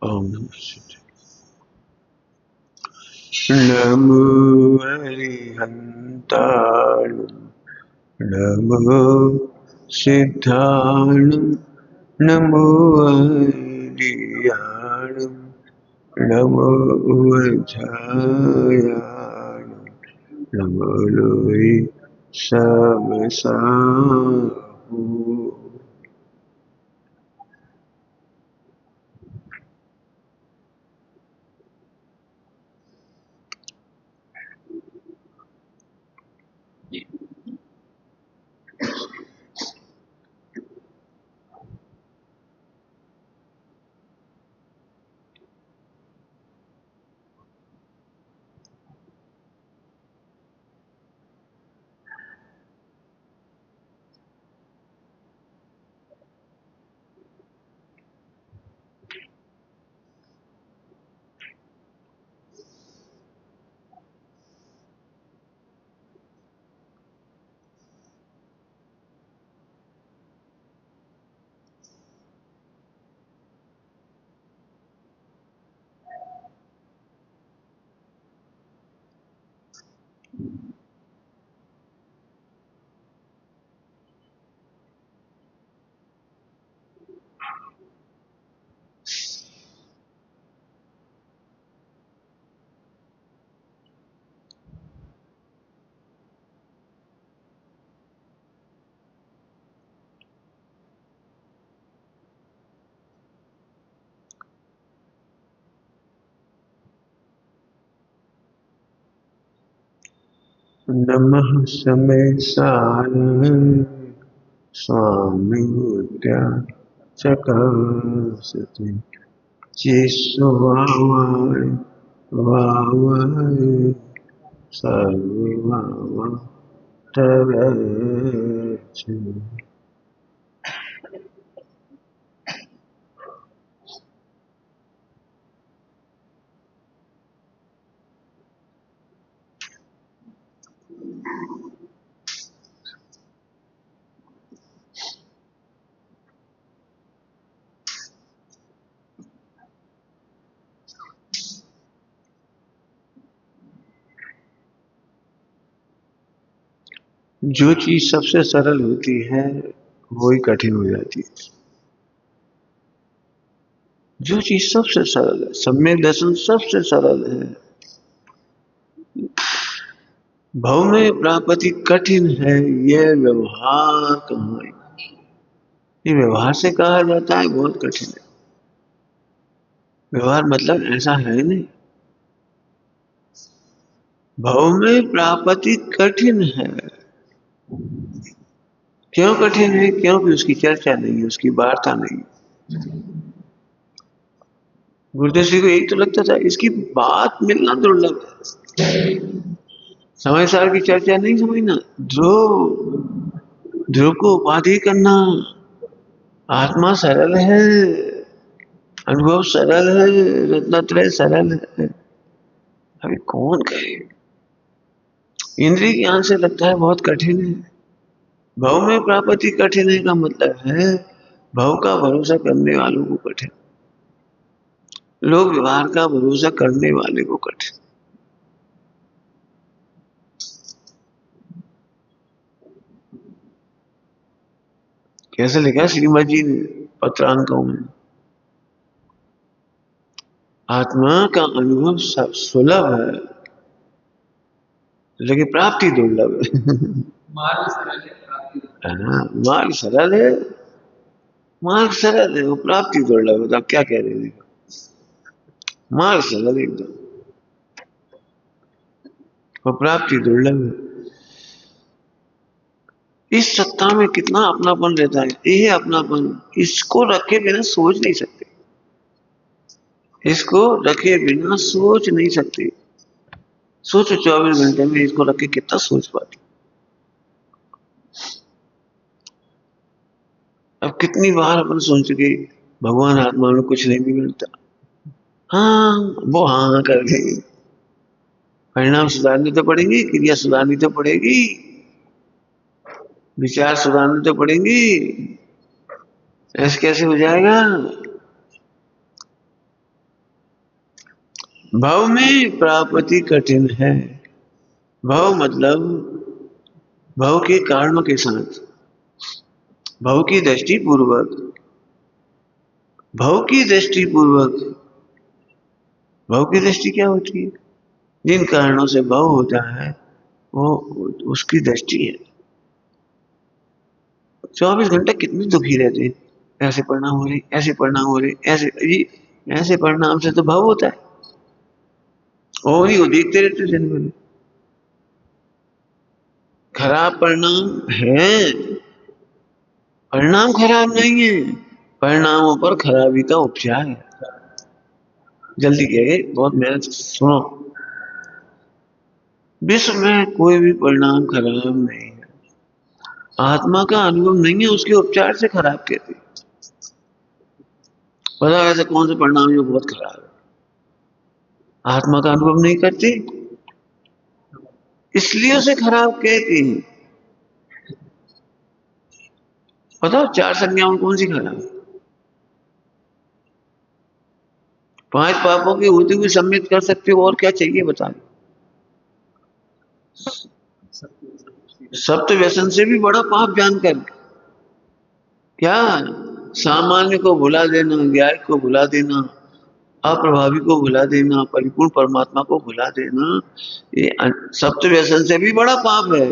ओम नमः शिवाय। नमो अरिहन्ताणं, नमो सिद्धाणं, नमो अरियाणं, नमो अजायाणं, नमो लोई सबसाहु। नमः समय सारं स्वामी विद्या चकासति चिस्वावाय वावाय सर्ववावा तवेचि। जो चीज सबसे सरल होती है वही कठिन हो जाती है। जो चीज सबसे सरल है, सम्यक दर्शन सबसे सरल है, भव में प्राप्ति कठिन है, यह व्यवहार कहाँ है? ये व्यवहार से कहा जाता है बहुत कठिन है। व्यवहार मतलब ऐसा है नहीं। भव में प्राप्ति कठिन है। क्यों कठिन है? क्योंकि उसकी चर्चा नहीं है, उसकी वार्ता नहीं। गुरुदेव जी को यही तो लगता था, इसकी बात मिलना दुर्लभ है। समय सार की चर्चा नहीं समझना। ध्रुव, ध्रुव को उपाधि करना। आत्मा सरल है, अनुभव सरल है, रत्नत्रय सरल है। अभी कौन कहे? इंद्रिय ज्ञान से लगता है बहुत कठिन है। भव में प्राप्ति कठिन है का मतलब है भव का भरोसा करने वालों को कठिन, लोग व्यवहार का भरोसा करने वाले को कठिन। कैसे लिखा श्रीमद जी ने पत्रांकों में? आत्मा का अनुभव सुलभ है, लेकिन प्राप्ति दुर्लभ है। मार्ग सरल है, प्राप्ति हाँ, मार्ग सरल है, मार्ग सरल है, वो प्राप्ति दुर्लभ है। तो आप क्या कह रहे हैं? मार्ग सरल एकदम, वो प्राप्ति दुर्लभ है। इस सत्ता में कितना अपनापन रहता है। ये अपनापन, इसको रखे बिना सोच नहीं सकते, इसको रखे बिना सोच नहीं सकते। सोचो 24 घंटे में इसको रख के कितना सोच पाते। अब कितनी बार अपन सोच चुके भगवान आत्मा में कुछ नहीं बिगड़ता। हाँ, वो हाँ कर गई। परिणाम सुधारने तो पड़ेंगे, क्रिया सुधारनी तो पड़ेगी, विचार सुधारने तो पड़ेंगी। ऐसे कैसे हो जाएगा? भव में प्राप्ति कठिन है। भव मतलब भव के कारणों के साथ, भव की दृष्टि पूर्वक, भव की दृष्टि पूर्वक। भव की दृष्टि क्या होती है? जिन कारणों से भव होता है वो उसकी दृष्टि है। 24 घंटे कितने दुखी रहते हैं, ऐसे परिणाम हो रहे, ऐसे परिणाम हो रहे, ऐसे परिणाम से तो भव होता है। और ही वो देखते रहते दिन भर। खराब परिणाम है, परिणाम खराब नहीं है, परिणामों पर खराबी का उपचार है। जल्दी कहिए, बहुत मेहनत से सुनो। विश्व में कोई भी परिणाम खराब नहीं है। आत्मा का अनुभव नहीं है, उसके उपचार से खराब कहते। पता ऐसे कौन से परिणाम जो बहुत खराब है, आत्मा का अनुभव नहीं करती, इसलिए उसे खराब कहते हैं। बताओ 4 संज्ञाओं कौन सी खराब है? 5 पापों के होते हुए सम्मिलित कर सकते हो, और क्या चाहिए बता। सप्त व्यसन से भी बड़ा पाप जानकर क्या, सामान्य को भुला देना, ज्ञाय को भुला देना, अप्रभावी को भुला देना, परिपूर्ण परमात्मा को भुला देना, ये सप्त व्यसन से भी बड़ा पाप है।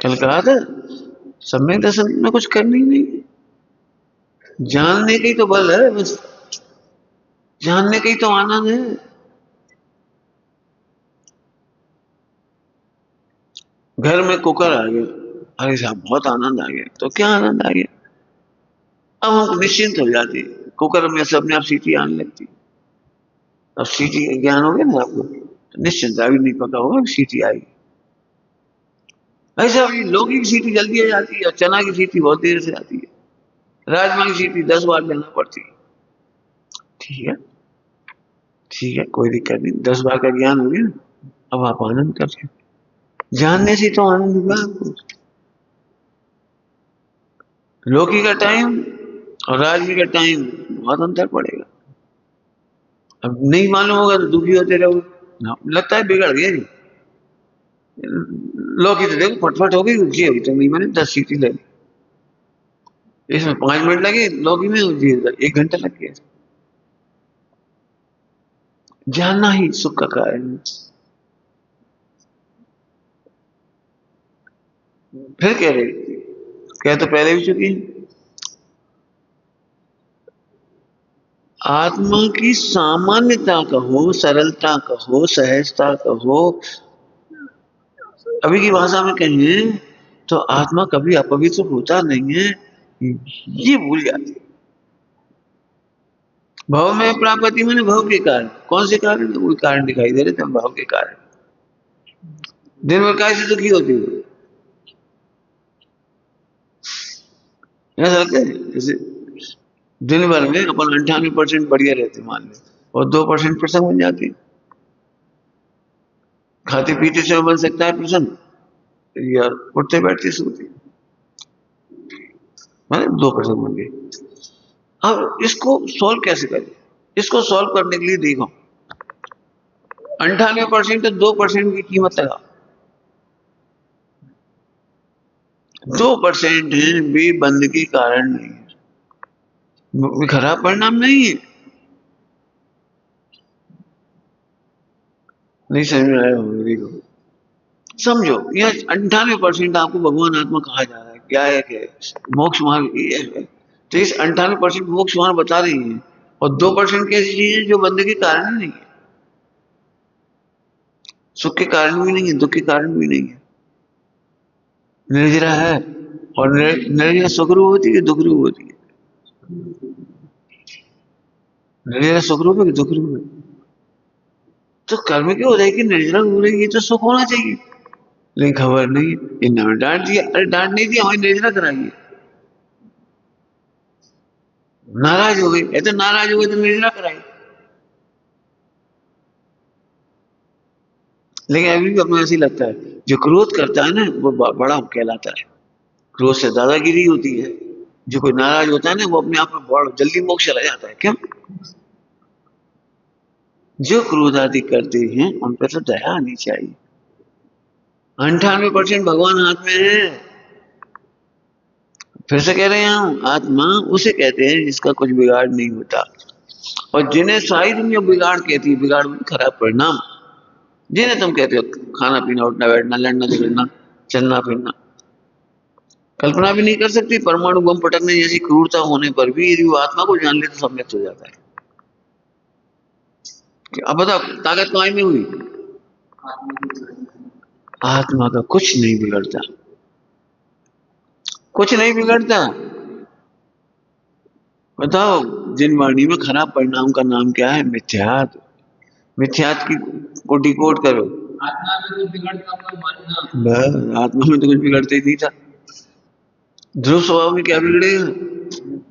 कल कहा था सम्यक दर्शन में कुछ करनी नहीं, जानने की तो बल है, बस जानने की तो आनंद है। घर में कुकर आ गया, अरे साहब बहुत आनंद आ गया, तो क्या आनंद आ गया, अब हम निश्चिंत हो जाते, कुकर में से अपने आप सीटी आने लगती। अब सीटी का ज्ञान हो गया ना आपको, तो निश्चिंत, अभी नहीं पका होगा सीटी आएगी। ऐसा लौकी की सीटी जल्दी आ जाती है, और चना की सीटी बहुत देर से आती है, राजमा की सीटी 10 बार लेना पड़ती है। ठीक है, ठीक है, कोई दिक्कत नहीं, 10 बार का ज्ञान हो गया, अब आप आनंद करते, जानने से तो आनंद हुआ आपको। लौकी का टाइम और राजमी का टाइम बहुत अंतर पड़ेगा। अब नहीं मालूम होगा तो दुखी होते रहोगे, लगता है बिगड़ गया जी। लौकी तो देखो फटफट हो गई, उठी अभी तक नहीं मैंने 10 सीटी लगी, इसमें 5 मिनट लगे, लौकी में 1 घंटा लग गया। जानना ही सुख का कारण है। फिर कह रहे, कह तो पहले भी चुकी है, आत्मा की सामान्यता कहो, सरलता कहो, सहजता कहो, अभी की भाषा में कहें तो आत्मा कभी अपवित्र होता नहीं है, ये भूल जाती। भव में प्राप्ति मैंने भव के कारण, कौन से कारण, कोई कारण दिखाई दे रहे थे, भाव के कारण। दिन भर कैसे दुखी होती हो, ऐसा लगता है जैसे दिन भर में अपन 98% बढ़िया रहते मान ले, और 2% प्रसंग बन जाती। खाते पीते से बन सकता है प्रसंग, या उठते बैठते सोते, मतलब 2% बन गए। अब इसको सॉल्व कैसे करें, इसको सॉल्व करने के लिए देखो 98% तो 2% की कीमत लगा, 2% है, बेबंद के कारण नहीं है, खराब परिणाम नहीं है। नहीं समझ में आया होगा, देखो समझो, यह 98% आपको भगवान आत्मा कहा जा रहा है, क्या है कि मोक्ष मार्ग ये है, तो इस 98% मोक्ष मार्ग बता रही है, और 2% कैसी चीज है जो बंदे के कारण ही नहीं है, सुख के कारण भी नहीं है, दुख के कारण भी नहीं है, निर्जरा है, और निर्जरा सुखरूप होती है दुख रूप होती है, निर्जरा सुखरूप है कि दुख रूप है, तो कर्म की हो जाएगी, निर्जरा हो रही, तो सुख होना चाहिए, लेकिन खबर नहीं, इन्होंने डांट दिया, अरे डांट नहीं दिया, हमारी निर्जरा कराइए, नाराज हो गए, तो नाराज हो गए तो निर्जरा कराई, लेकिन अभी भी अपने ऐसे ही लगता है, जो क्रोध करता है ना वो बड़ा कहलाता है, क्रोध से दादागिरी होती है, जो कोई नाराज होता है ना वो अपने आप में बहुत जल्दी मोक्ष चला जाता है, क्यों, जो क्रोध आदि करते हैं उन पर तो दया आनी चाहिए। 98% भगवान हाथ में है। फिर से कह रहे हैं हम, आत्मा उसे कहते हैं जिसका कुछ बिगाड़ नहीं होता। और जिन्हें सारी दुनिया बिगाड़ कहती है, बिगाड़ में खराब परिणाम, जिन्हें तुम कहते हो खाना पीना उठना बैठना लड़ना झगड़ना चलना फिरना, कल्पना भी नहीं कर सकती। परमाणु बम पटकने जैसी क्रूरता होने पर भी यदि वो आत्मा को जान ले तो सब नष्ट हो जाता है। अब बताओ ताकत कमाई में हुई, आत्मा का कुछ नहीं बिगड़ता, कुछ नहीं बिगड़ता। बताओ जिन वाणी में खराब परिणाम का नाम क्या है? मिथ्यात। मिथ्यात की को डिकोड करो। आत्मा में कुछ बिगड़ता हुआ मानना, आत्मा में तो कुछ बिगड़ता ही नहीं था। ध्रुव स्वभाव में क्या बिगड़ेगा?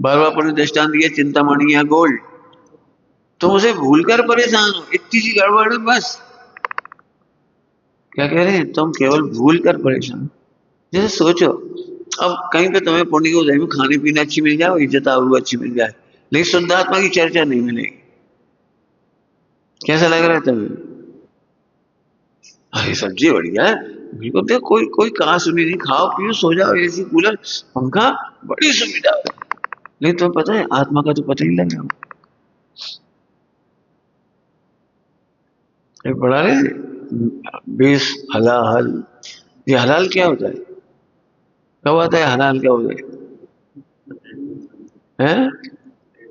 बार बार पर दृष्टांत दिया, चिंतामणि या गोल्ड, तुम उसे भूलकर परेशान हो, इतनी सी गड़बड़ है बस। क्या कह रहे हैं? तुम केवल भूल कर परेशान। जैसे सोचो, अब कहीं पे तुम्हें पुण्य की उदय में खाने पीने अच्छी मिल जाए, इज्जत आबरू अच्छी मिल जाए, लेकिन शुद्ध आत्मा की चर्चा नहीं मिलेगी। कैसा लग रहा है तुम्हें? अरे सब्जी बढ़िया है, बिल्कुल। देखो कोई कोई कहा सुनी नहीं, खाओ पियो सो जाओ, एसी कूलर पंखा, बड़ी सुविधा है। लेकिन तुम्हें पता है आत्मा का तो पता ही लग रहा। पढ़ा रहे बेस हलाल। ये हलाल क्या होता है? कब आता है हलाल? क्या होता है?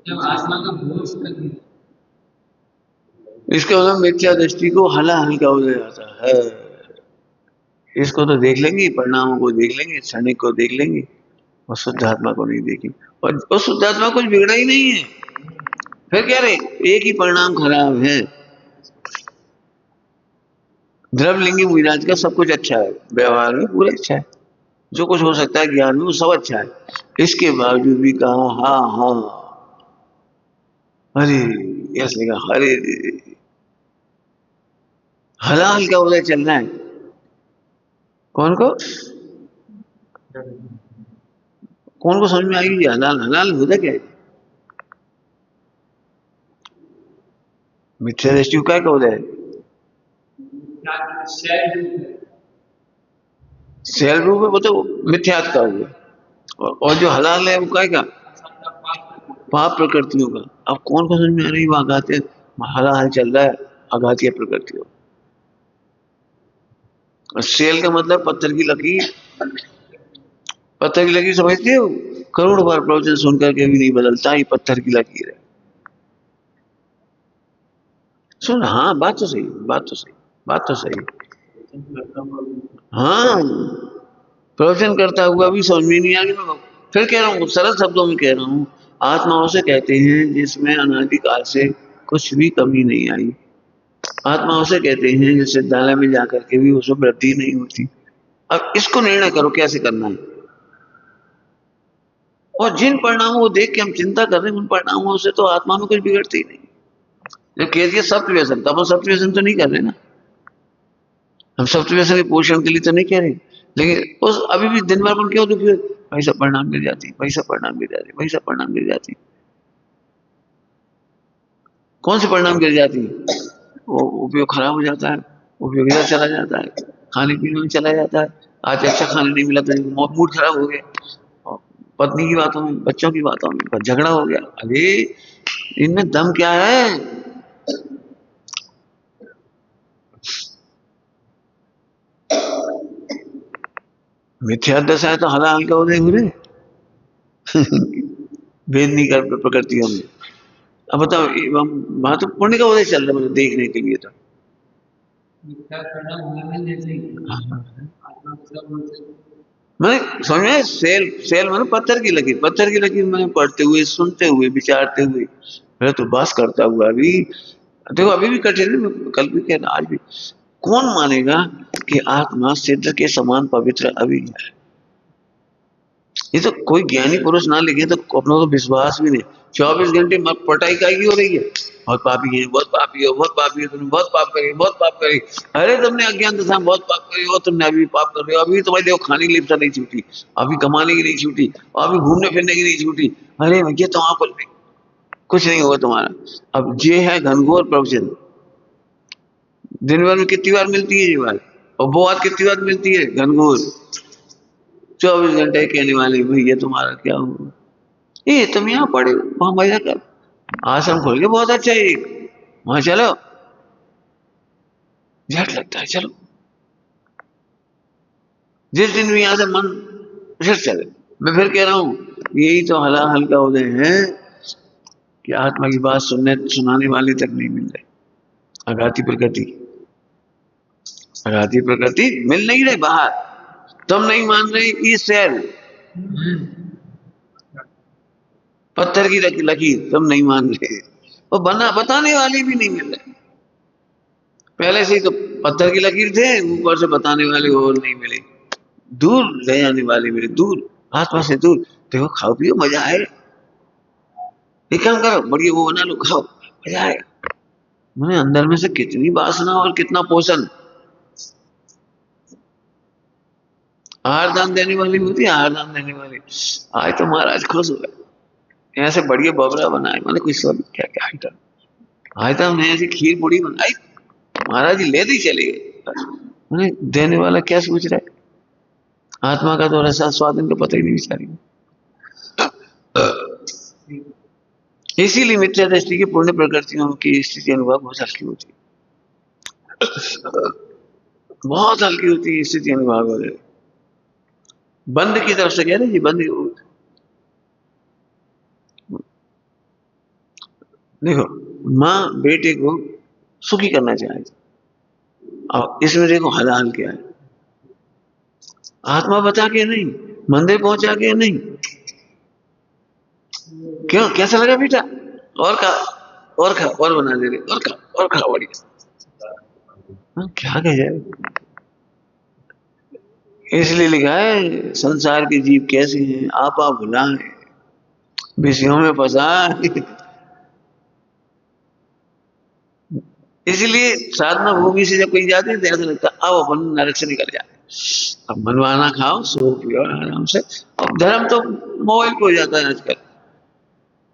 जब आत्मा का बोझ कर, इसके मतलब मिथ्या दृष्टि को हलाल क्या हो जाता है। इसको तो देख लेंगे, परिणामों को देख लेंगे, क्षणिक को देख लेंगे, और शुद्ध आत्मा को नहीं देखेंगे। और शुद्ध आत्मा कुछ बिगड़ा ही नहीं है। फिर क्या रहे, एक ही परिणाम खराब है। द्रवलिंगी मुनिराज का सब कुछ अच्छा है, व्यवहार में पूरा अच्छा है, जो कुछ हो सकता है ज्ञान में वो सब अच्छा है। इसके बावजूद भी कहा हाँ हाँ, अरे ऐसे कहा, अरे हलाल क्या उदय चल रहा है। कौन को कौन को समझ में आएगी हलाल? हलाल होता क्या है? मिथ्या दृष्टि का उदय है। सेल रूप है वो तो मिथ्यात का हुआ, और जो हलाल है वो काय का? पाप प्रकृतियों का। अब कौन को समझ में आ रही वो आघात? हलाल चल रहा है, आघातीय प्रकृतियों। और सेल का मतलब पत्थर की लकीर। पत्थर की लकीर समझते हो? करोड़ बार प्रवचन सुनकर के भी नहीं बदलता, ये पत्थर की लकीर है। सुन, हाँ बात तो सही, बात तो सही, बात तो सही। हाँ, प्रवचन करता हुआ भी समझ में नहीं आ गया। मैं फिर कह रहा हूँ, सरल शब्दों में कह रहा हूँ, आत्माओं से कहते हैं जिसमें अनादिकाल से कुछ भी कमी नहीं आई। आत्माओं से कहते हैं जिस विद्यालय में जाकर के भी उसमें वृद्धि नहीं होती। अब इसको निर्णय करो कैसे करना है। और जिन परिणामों को देख के हम चिंता कर रहे हैं, उन परिणामों से तो आत्मा में कुछ बिगड़ते ही नहीं। जब कह दिया सत्य व्यसन, तब हम सत्य व्यसन तो नहीं कर रहे ना। हम सत्य व्यसन के पोषण के लिए तो नहीं कह रहे, लेकिन उस अभी भी दिन भर क्यों दुखी हो? वही सब परिणाम मिल जाती, वही सब परिणाम मिल जाती, वही सब परिणाम मिल जाती। कौन से परिणाम गिर जाती? वो उपयोग खराब हो जाता है, उपयोगिता चला जाता है, खाने पीने में चला जाता है। आज अच्छा खाने नहीं मिला तो मूड खराब हो गया, और पत्नी की बातों में, बच्चों की बातों में झगड़ा हो गया। अरे इनमें दम क्या है? मिथ्या दशा है तो हलाल का उदय हो रहे भेद नहीं कर प्रकृतियों में। अब बताओ वहां तो पुण्य का उदय चल रहा है, मतलब देखने के लिए तो मैं समझ में, सेल सेल मैंने पत्थर की लकीर, पत्थर की लकीर मैंने पढ़ते हुए सुनते हुए विचारते हुए मेरा तो बस करता हुआ अभी। देखो अभी भी कठिन है, कल भी कहना आज भी। कौन मानेगा कि आत्मा सिद्ध के समान पवित्र अभी है? ये तो कोई ज्ञानी पुरुष ना लिखे तो अपना तो विश्वास भी नहीं। 24 घंटे पटाई काय की हो रही है, बहुत पापी है, बहुत पापी हो, बहुत पापी हो, तुमने बहुत पाप करी, बहुत पाप करी। अरे तुमने अज्ञान दशा में बहुत पाप करी हो, तुमने अभी पाप कर रहे हो। अभी तुम्हारी देखो खाने की लिप्सा नहीं छूटी, अभी कमाने की नहीं छूटी, और अभी घूमने फिरने की नहीं छूटी। अरे भैया तो वहां पर कुछ नहीं होगा तुम्हारा। अब ये है घनघोर प्रवचन, दिन भर में कितनी बार मिलती है ये बात, और वो बात कितनी बार मिलती है घनघोर, 24 घंटे कहने वाले भैया तुम्हारा क्या हुआ, ये तुम यहाँ पड़े हो, वहां मजा कर, आश्रम खोल के बहुत अच्छा है एक, वहां चलो, झट लगता है चलो, जिस दिन भी यहाँ से मन झट चले। मैं फिर कह रहा हूं, यही तो हलाहल का उदय है कि आत्मा की बात सुनाने वाले तक नहीं मिल रहे। अघाती प्रकृति, अघाती प्रकृति मिल नहीं रहे बाहर, तुम नहीं मान रहे, ये सेल पत्थर की लकीर तुम नहीं मान रहे, और बना बताने वाले भी नहीं मिल रहे। पहले से ही तो पत्थर की लकीर थे, ऊपर से बताने वाले और नहीं मिले, दूर ले जाने वाले मिले, दूर, आत्मा से दूर। देखो खाओ पियो मजा आए, एक काम करो बढ़िया वो बना लो खाओ मजा आएगा। मैंने अंदर में से कितनी वासना और कितना पोषण, आहार दान देने वाली होती है, आहार दान देने वाली। आज तो महाराज खुश हो गए, ऐसे बढ़िया बबरा बनाए, मैंने कुछ सब क्या क्या आइटम, आज तो हमने ऐसी खीर पूड़ी बनाई, महाराज जी लेते ही चले गए। मैंने देने वाला क्या सोच रहा है, आत्मा का तो रसा स्वाद इनको पता ही नहीं बेचारी। इसीलिए मिथ्या दृष्टि की पूर्ण प्रकृतियों की स्थिति अनुभव बहुत हल्की होती है, बहुत हल्की होती है स्थिति अनुभव वगैरह। बंद की तरफ से कह रहे जी, बंद देखो, माँ बेटे को सुखी करना चाहे, और इसमें देखो हलाल क्या है, आत्मा बचा के नहीं, मंदिर पहुंचा के नहीं, क्यों कैसा लगा बेटा, और खा, और खा, और बना दे रहे, और खा, और खा बढ़िया, क्या कह जाए। इसलिए लिखा है संसार के जीव कैसे हैं, आपा भुला है विषयों में फंसा है। इसलिए साधना भूमि से जब कहीं जाते हैं तो ऐसा लगता है अब अपन नरक से निकल जाए, अब मनवाना खाओ सो पियो आराम से। अब धर्म तो मोबाइल पे हो जाता है आजकल,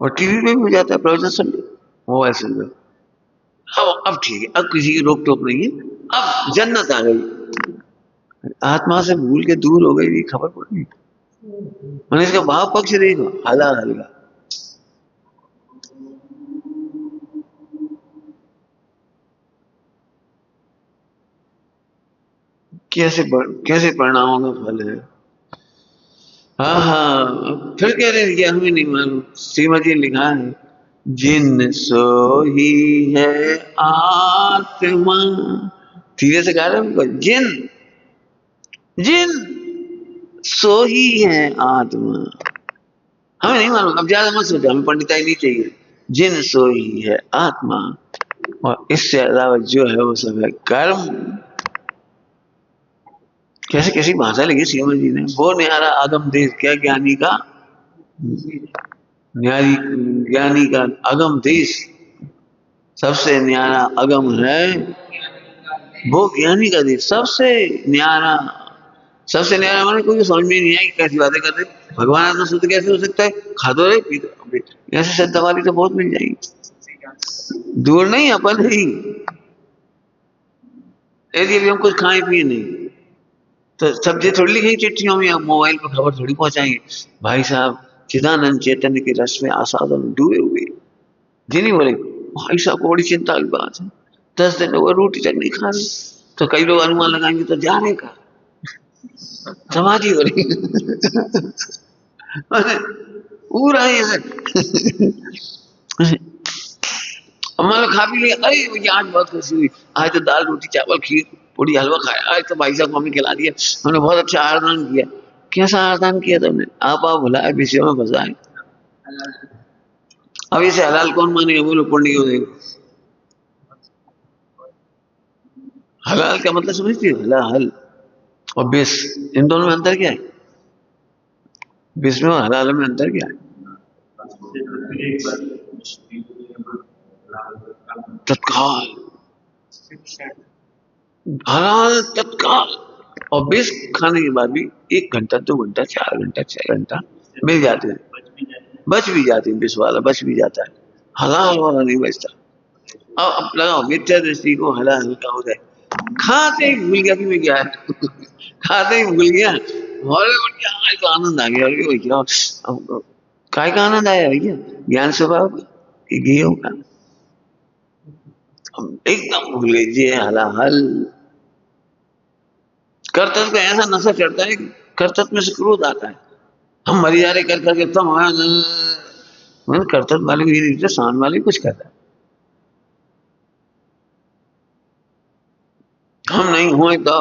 और टीवी पे भी हो जाता है, प्रवचन सुन लो मोबाइल सुन लो, अब ठीक है, अब किसी की रोक टोक नहीं है, अब जन्नत आ गई, आत्मा से भूल के दूर हो गई, खबर पड़ गई। मैंने इसका भाव पक्ष देखो, हला हल्का, कैसे परिणामों का फल है। हाँ हाँ, फिर कह रहे हैं कि हमें नहीं मालूम, श्रीमद जी लिखा है, जिन सो ही है आत्मा, धीरे से गा रहे हैं उनको, जिन जिन सो ही है आत्मा, हमें नहीं मालूम, अब ज्यादा मत सोचो, हमें पंडिताई नहीं चाहिए, जिन सो ही है आत्मा, और इससे अलावा जो है वो सब है कर्म। कैसे कैसी भाषा लिखी श्रीमद जी ने, वो न्यारा आगम देश, क्या ज्ञानी का न्यारी, ज्ञानी का अगम देश, सबसे न्यारा अगम है वो ज्ञानी का देश, सबसे न्यारा, सबसे न्यारा माने कोई समझ में नहीं आई कैसी बातें कर रहे, भगवान आत्मा शुद्ध कैसे हो सकता है, खा दो रे पी दो, ऐसे श्रद्धा वाली तो बहुत मिल जाएगी, दूर नहीं अपन ही, यदि अभी हम कुछ खाए पिए नहीं तो सब्जी थोड़ी लिखी चिट्ठियों में, अब मोबाइल पर खबर थोड़ी पहुंचाएंगे, भाई साहब चिदानंद चैतन्य के रस में आसादन डूबे हुए, जी नहीं बोले, भाई साहब को बड़ी चिंता की बात है, 10 दिन हो गए रोटी तक नहीं खा रहे, तो कई लोग अनुमान लगाएंगे तो जाने का समाधि हो रही पूरा ही है। मान लो खा भी लिया, अरे भैया आज बहुत खुशी हुई, आज तो दाल रोटी चावल खीर पूरी हलवा खाया, आज तो भाई साहब को हमें खिला दिया, हमने बहुत अच्छा आहारदान किया, कैसा आहारदान किया तुमने, आप भुलाए विषयों में फंसाए। अब इसे हलाल कौन मानेगा, बोलो पुण्य हो देगा, हलाल का मतलब समझती हो, हलाल और विष, इन दोनों में अंतर क्या है, विष में और हलाल में अंतर क्या है, तत्काल, हलाल तत्काल, और विष खाने के बाद भी 1 घंटा 2 घंटा 4 घंटा 6 घंटा मिल जाते हैं, बच भी जाते हैं, विष वाला बच भी जाता है, हलाल वाला नहीं बचता। अब लगाओ मिथ्या दृष्टि को हलाल का हो जाए, खाते ही भूल गया कि मैं क्या है। खाते ही भूल गया, और बढ़िया आज तो आनंद आ गया। अरे भैया अब काय का आनंद आया भैया, ज्ञान स्वभाव ये होगा। हम एकदम भूल गए ये हलाल। कर्तव्य का ऐसा नशा चढ़ता है, कर्तव्य में से क्रोध आता है, हम मर जा रहे कर करके तुम मैंने कर्तव्य वाले को ये नहीं था, शान वाले कुछ कर रहा है। हम नहीं हुए तो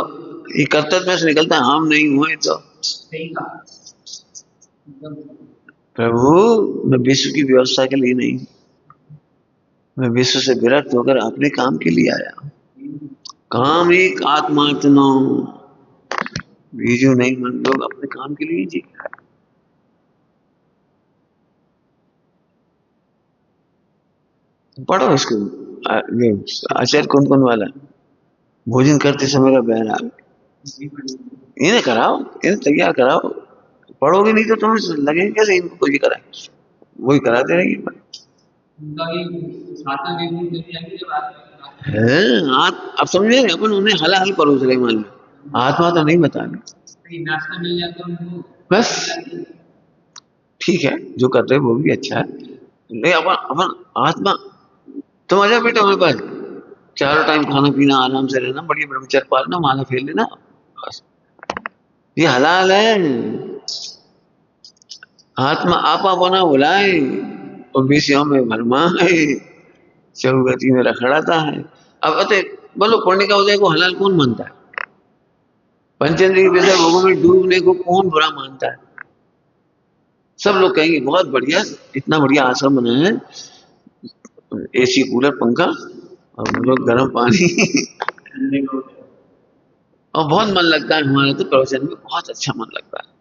ये कर्तव्य में से निकलता है, हम नहीं हुए तो प्रभु मैं विश्व की व्यवस्था के लिए नहीं, मैं विश्व से विरक्त होकर अपने काम के लिए आया। काम एक आत्मार्थ न बीजू नहीं, मन लोग अपने काम के लिए जी। पढ़ो इसको, ये आचार्य कौन कौन वाला भोजन करते समय का बहराव, इन्हें कराओ, इन्हें तैयार कराओ। पढ़ोगे नहीं तो तुम्हें लगेगा कैसे इनको कोई कराए, वही कराते रहेंगे। है अब समझे अपन उन्हें हलाल परोस रहे, मान लो आत्मा तो नहीं बता रहे बस। ठीक है जो कर रहे वो भी अच्छा है, नहीं अपन अपन आत्मा तुम आ जाओ बेटा हमारे पास, चारों टाइम खाना पीना आराम से रहना, बढ़िया ब्रह्मचर्य पालना, माला फेर लेना, बस ये हलाल है। आत्मा आपा बना बुलाए और विषयों में भरमाए, चौगति में रखड़ाता है। अब अतः बोलो पुण्य का उदय को हलाल कौन मानता है, पंचेंद्रिय विषय भोगों में डूबने को कौन बुरा मानता है। सब लोग कहेंगे बहुत बढ़िया, इतना बढ़िया आश्रम बना है, एसी कूलर पंखा और लोग गर्म पानी और बहुत मन लगता है हमारा तो प्रवचन में, बहुत अच्छा मन लगता है।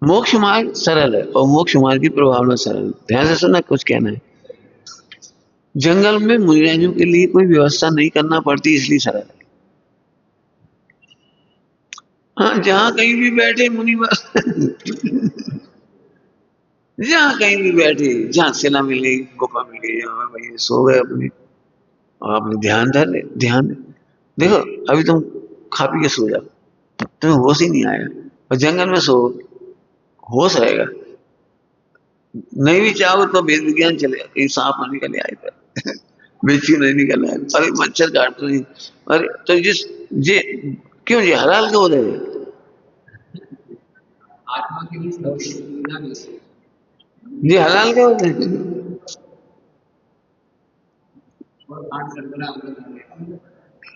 मोक्ष मार्ग सरल है और मोक्ष मार्ग की प्रभावना सरल। ध्यान से सुनना, कुछ कहना है। जंगल में मुनिराजों के लिए कोई व्यवस्था नहीं करना पड़ती, इसलिए सरल है। हाँ जहां कहीं भी बैठे मुनि बस जहां कहीं भी बैठे, जहां सेना मिल गई, गुफा मिल गई, हाँ भाई सो गए अपने, और अपने ध्यान धर ले, ध्यान देखो। अभी तुम खा पी के सो जाओ, तुम्हें होश ही नहीं आएगा, और जंगल में सो होश रहेगा। नहीं भी चाहो तो वेद विज्ञान चलेगा, कहीं सांप ना निकल आए तो बिच्छू नहीं निकल आए, अरे मच्छर काट रहे, अरे तो जिस जे क्यों जी हलाल क्यों हो रहे, आत्मा के लिए जी हलाल क्यों होते हैं।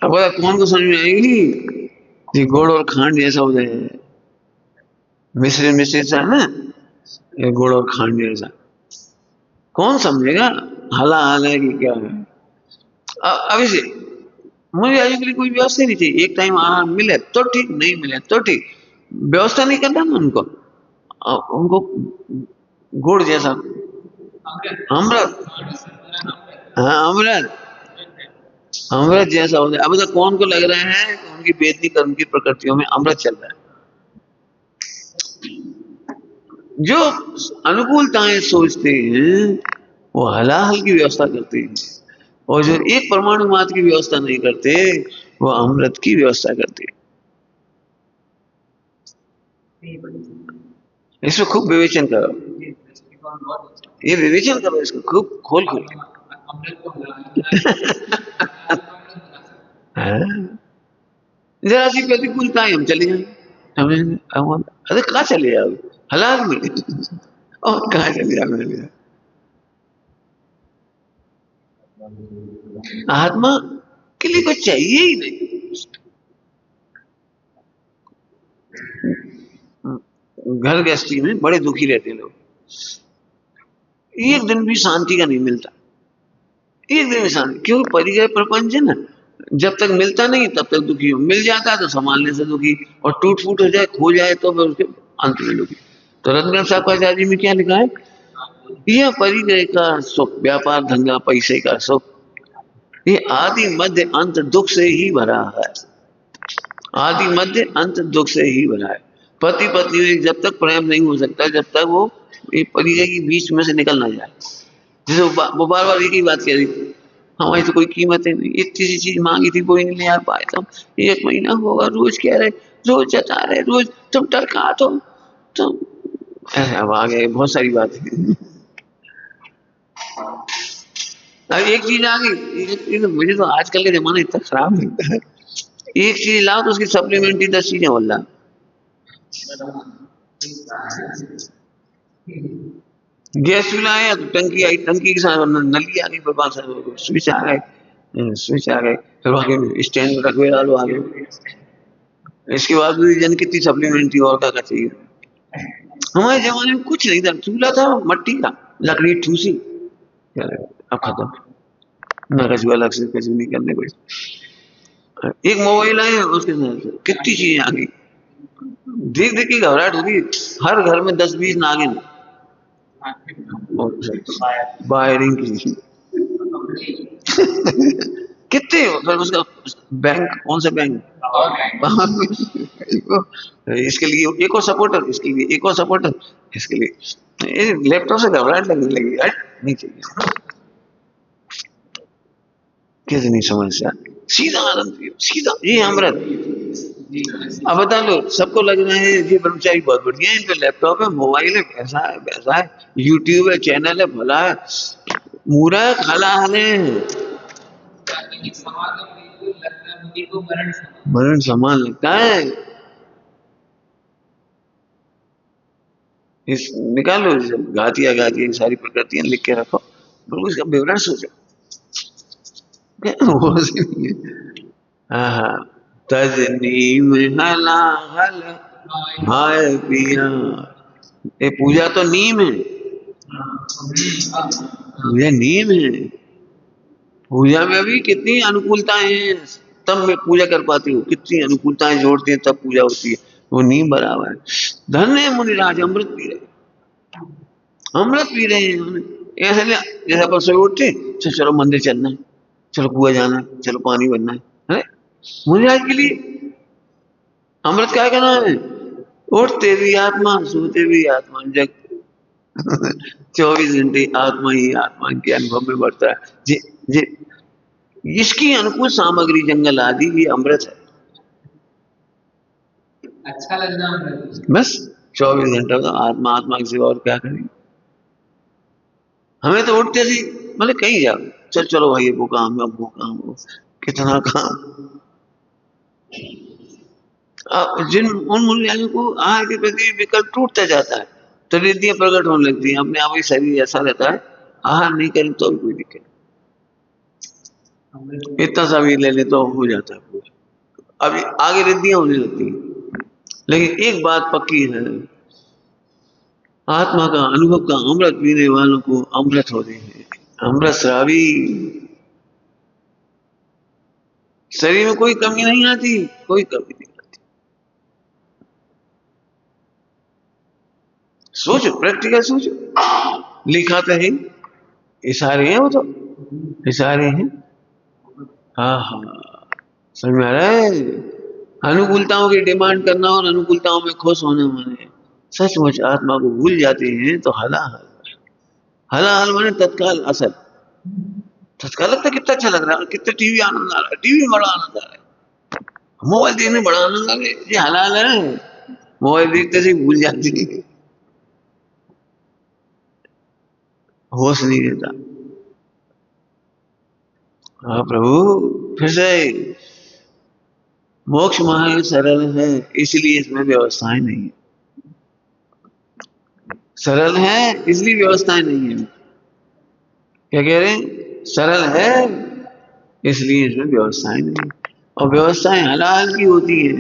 अब कौन को समझ में आएगी, ये गुड़ और खांड जैसा हो जाए, मिश्र मिश्र सा ना, ये गुड़ और खांड जैसा, कौन समझेगा हलाल है कि क्या है। अभी से मुझे आज के लिए कोई व्यवस्था नहीं चाहिए, एक टाइम आहार मिले तो ठीक, नहीं मिले तो ठीक, व्यवस्था नहीं करना ना उनको, उनको गुड़ जैसा अमृत, हाँ अमृत, अमृत जैसा हो जाए। अब तो कौन को लग रहा है कि उनकी वेदी कर्म की प्रकृतियों में अमृत चल रहा है, जो अनुकूलताएं सोचते हैं वो हलाल की व्यवस्था करते हैं, और जो एक परमाणु मात्र की व्यवस्था नहीं करते वो अमृत की व्यवस्था करते हैं। इसमें खूब विवेचन करो, ये विवेचन करो इसको खूब खोल खोल के जरा सी प्रतिकूलता हम चले जाए, हमें अरे कहाँ चले जाओ हलाल में और कहाँ चले जाओ। आत्मा के लिए कुछ चाहिए ही नहीं, घर गृहस्थी में बड़े दुखी रहते हैं लोग, एक दिन भी शांति का नहीं मिलता, एक दिन भी शांति, क्योंकि परिचय प्रपंच है ना, जब तक मिलता नहीं तब तक दुखी हो, मिल जाता है तो संभालने से दुखी, और टूट फूट हो जाए खो जाए तो फिर उसके अंत में दुखी। तो रत्न साहब आचार्य में क्या लिखा है, यह परिचय का सुख, व्यापार धंधा पैसे का सुख, ये आदि मध्य अंत दुख से ही भरा है, आदि मध्य अंत दुख से ही भरा है। पति पत्नी में जब तक प्रेम नहीं हो सकता, जब तक वो परिचय के बीच में से निकल ना जाए, जैसे वो बार बार एक ही बात कह रही थी, हमारी तो कोई कीमत ही नहीं, इतनी सी चीज मांगी थी कोई नहीं ले आ पाए, तुम 1 महीना होगा रोज कह रहे, रोज जता रहे, रोज तुम टरका तुम ऐसे। अब आ गए बहुत सारी बातें। अब एक चीज आ गई, मुझे तो आजकल का जमाना इतना खराब लगता है, एक चीज लाओ तो उसकी सप्लीमेंट्री 10 चीजें बोल। गैस चूल्हा आया तो टंकी आई, टंकी के साथ नली आ गई, पास स्विच आ गए, स्विच आ गए, फिर आगे स्टैंड में रखवे डालो आगे। इसके बाद भी जन कितनी सप्लीमेंट्री और क्या चाहिए। हमारे जमाने में कुछ नहीं था, चूल्हा था मट्टी का, लकड़ी ठूसी, अब खत्म, ना कछु अलग से कछु नहीं करने को। एक मोबाइल आया उसके साथ कितनी चीजें आ गई, देख देख के घबराहट होगी। हर घर में 10-20 नागिन वायरिंग की। कितने फिर उसका बैंक, कौन सा बैंक, इसके लिए एक और सपोर्टर, इसके लिए एक और सपोर्टर, इसके लिए लैपटॉप से घबराहट लगने लगी, नहीं चाहिए, किसी नहीं समस्या, सीधा आनंद पियो, सीधा ये अमृत। अब बता लो, सबको लग रहा है ये ब्रह्मचारी बहुत बढ़िया है, इनका लैपटॉप है, मोबाइल है, कैसा है वैसा है, यूट्यूब है, चैनल है, भला है, मूर्ख हलाहल है, मरण समान लगता है। इस निकालो, घातिया घातिया सारी प्रकृतियां लिख के रखो, बिल्कुल इसका विवरण सोचो। तज नीम हलाहल हाय पिया, ये पूजा तो नीम है, पूजा नीम है, पूजा में भी कितनी अनुकूलताएं हैं, तब मैं पूजा कर पाती हूँ, कितनी अनुकूलताएं जोड़ती हैं तब पूजा होती है, वो नीम बराबर है। धन्य मुनिराज अमृत पी रहे, अमृत पी रहे हैं, ऐसे जैसे अपन सुबह उठते चलो मंदिर चलना है, चलो कुआ जाना है, चलो पानी भरना है, अरे मुनिराज के लिए अमृत क्या का नाम है, उठते भी आत्मा, सोते भी आत्मा, जग 24 घंटे आत्मा ही आत्मा के अनुभव में बढ़ता है। जी जी, इसकी अनुकूल सामग्री जंगल आदि ये अमृत है, अच्छा लगना अमृत, बस 24 घंटा तो आत्मा आत्मा की सेवा, और क्या करेंगे। हमें तो उठते थी मतलब कहीं जाओ, चलो भाई वो काम है, वो काम, वो कितना काम। जिन उन मूल्यों को आहार के प्रति विकल्प टूटता जाता है तो रिद्धियां प्रकट होने लगती हैं, अपने आप ही शरीर ऐसा रहता है, आहार नहीं करें तो भी कोई दिक्कत, इतना सा भी ले ले तो हो जाता है पूरा, अभी आगे रिद्धियां होने लगती हैं। लेकिन एक बात पक्की है, आत्मा का अनुभव का अमृत पीने वालों को अमृत होते हैं, अमृत श्रावी, शरीर में कोई कमी नहीं आती, कोई कमी नहीं आती। सोचो, प्रैक्टिकल सोचो, लिखा तो है, इशारे हैं, वो तो इशारे हैं। हाँ हाँ, समझ में आ रहा है, अनुकूलताओं की डिमांड करना और अनुकूलताओं में खुश होना माने सचमुच आत्मा को भूल जाते हैं तो हलाहल, हलाहल माने तत्काल असर, तत्काल लगता कितना अच्छा लग रहा है, कितना टीवी आनंद आ रहा है, टीवी में बड़ा आनंद आ रहा है, मोबाइल देखने में बड़ा आनंद आ रहा है, ये हलाल है, मोबाइल देखते से भूल जाती है, होश नहीं रहता। हाँ प्रभु, फिर से मोक्ष मार्ग सरल है, इसलिए इसमें व्यवस्थाएं नहीं है, सरल है इसलिए व्यवस्थाएं नहीं है, क्या कह रहे हैं, सरल है इसलिए इसमें व्यवस्थाएं नहीं, और व्यवस्थाएं हलाल की होती है।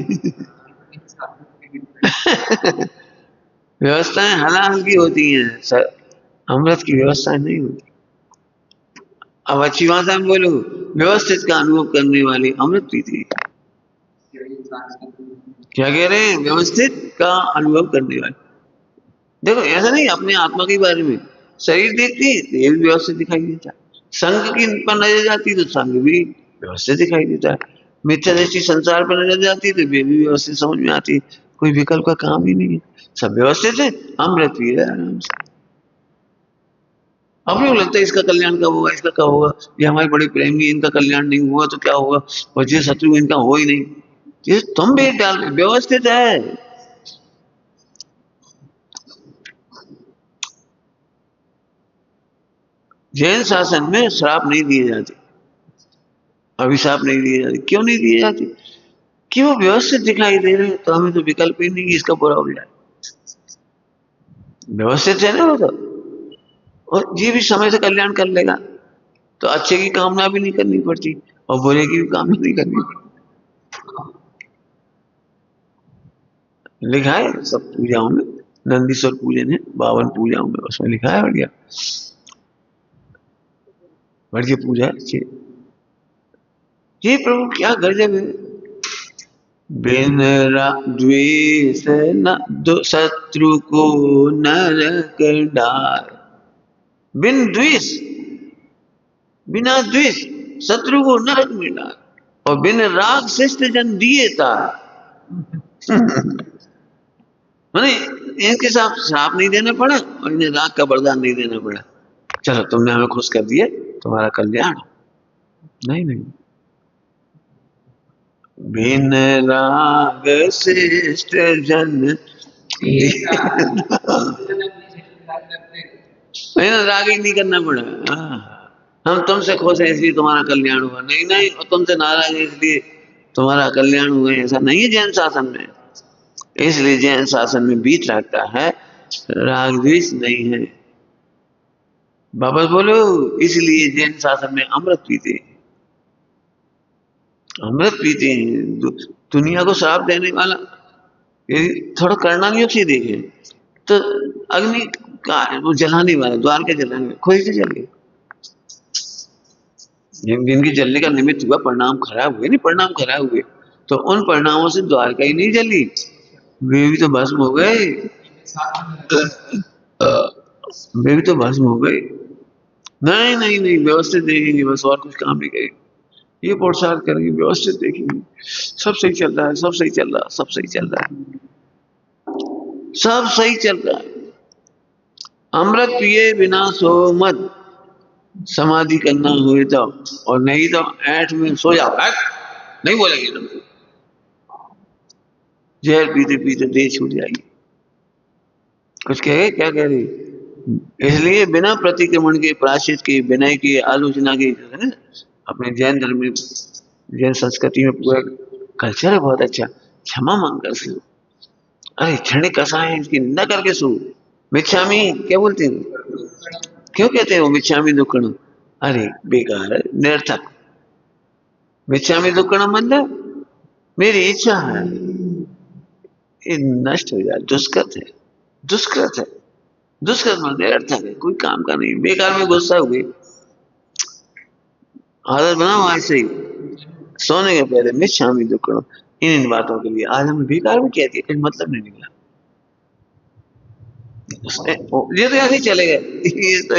व्यवस्थाएं हलाल की होती हैं, अमृत की व्यवस्थाएं नहीं होती। अब अच्छी भाषा में बोलो, व्यवस्थित का अनुभव करने वाली अमृत पीती है, क्या कह रहे हैं, व्यवस्थित का अनुभव करने वाले। देखो ऐसा नहीं अपने आत्मा के बारे में, शरीर देखती है तो ये भी व्यवस्थित दिखाई देता है, संघ की पर नजर जाती है तो संघ भी व्यवस्थित दिखाई देता है, मिथ्या दृष्टि संसार पर नजर जाती है तो ये भी व्यवस्थित समझ में आती है, कोई विकल्प का काम ही नहीं है, सब व्यवस्थित है, अमृत पी रहे आराम से। अपने को लगता है इसका कल्याण कब होगा, इसका कब होगा, ये हमारे बड़े प्रेमी, इनका कल्याण नहीं हुआ तो क्या होगा, और ये शत्रु इनका हो ही नहीं। ये तुम भी डाल व्यवस्थित है। जैन शासन में श्राप नहीं दिए जाते, अभिशाप नहीं दिए जाते। क्यों नहीं दिए जाते? कि वो व्यवस्थित दिखाई दे रहे, तो हमें तो विकल्प ही नहीं कि इसका बुरा हो जाए। व्यवस्थित है ना वो तो, और ये भी समय से कल्याण कर लेगा, तो अच्छे की कामना भी नहीं करनी पड़ती और बुरे की भी कामना नहीं करनी पड़ती। लिखा है सब पूजाओं में, नंदीश्वर पूजन है 52 पूजाओं में, उसमें लिखा है बढ़िया बढ़िया पूजा अच्छी। ये प्रभु क्या गजब है। बिन द्वेष न शत्रु को नरक डार। बिन द्वेष, बिना द्वेष शत्रु को नरक में डाल, और बिन राग शिष्ट जन दिए तार। मैंने इनके साथ श्राप नहीं देना पड़ा और इन्हें राग का वरदान नहीं देना पड़ा। चलो तुमने हमें खुश कर दिया, तुम्हारा कल्याण। नहीं नहीं, बिन राग शिष्ट जन नहीं ना, राग ही नहीं करना पड़ा। हम तुमसे खुश हैं इसलिए तुम्हारा कल्याण हुआ, नहीं नहीं, और तुमसे नाराज है इसलिए तुम्हारा कल्याण हुआ, ऐसा नहीं है जैन शासन में। इसलिए जैन शासन में बीच रखता है, राग द्वेष नहीं है। वापस बोलो, इसलिए जैन शासन में अमृत पीते हैं, अमृत पीते हैं। दुनिया को श्राप देने वाला थोड़ा कर्णान योग से देखे तो अग्नि का वो जलाने वाला, द्वार के जलाने वाला खोई से जल गए। जिनकी जलने का निमित्त हुआ, परिणाम खराब हुए, नहीं परिणाम खराब हुए, तो उन परिणामों से द्वारका ही नहीं जली, वे भी तो भस्म हो गए। वे भी तो भस्म हो गए। नहीं नहीं नहीं, व्यवस्थित देखेंगे बस, और कुछ काम नहीं करेंगे। ये पुरुषार्थ करेंगे, व्यवस्थित देखेंगे, सब सही चल रहा है, सब सही चल रहा है, सब सही चल रहा है, सब सही चल रहा है। अमृत पिए बिना सो मत, समाधि करना हुए तो, और नहीं तो ऐठ में सो जाओ, नहीं बोलेंगे तुमको। जहर पीते पीते देह छूट जाएगी। कुछ कहे, क्या कह रही? इसलिए बिना प्रतिक्रमण के, प्रायश्चित के, विनय की, आलोचना की, अपने जैन धर्म में, जैन संस्कृति में पूरा कल्चर है बहुत अच्छा। क्षमा मांग कर सो, अरे क्षणिक कसाय है इसकी निंदा करके सो। मिच्छामी क्या बोलते हैं, क्यों कहते हैं वो मिच्छामी दुक्कड़? अरे बेकार, निरर्थक। मिच्छामी दुक्कड़ मतलब मेरी इच्छा है, ये नष्ट हो जाए, दुष्कृत है, दुष्कृत है, दुष्कृत मतलब निरर्थक है, कोई काम का नहीं, बेकार में गुस्सा हुए। आदत बनाओ आज से ही, सोने के पहले मिच्छामी दुक्कड़, इन बातों के लिए आज हमने बेकार में कह दिया, कुछ मतलब नहीं निकला। ये तो ऐसे ही चलेगा। ये तो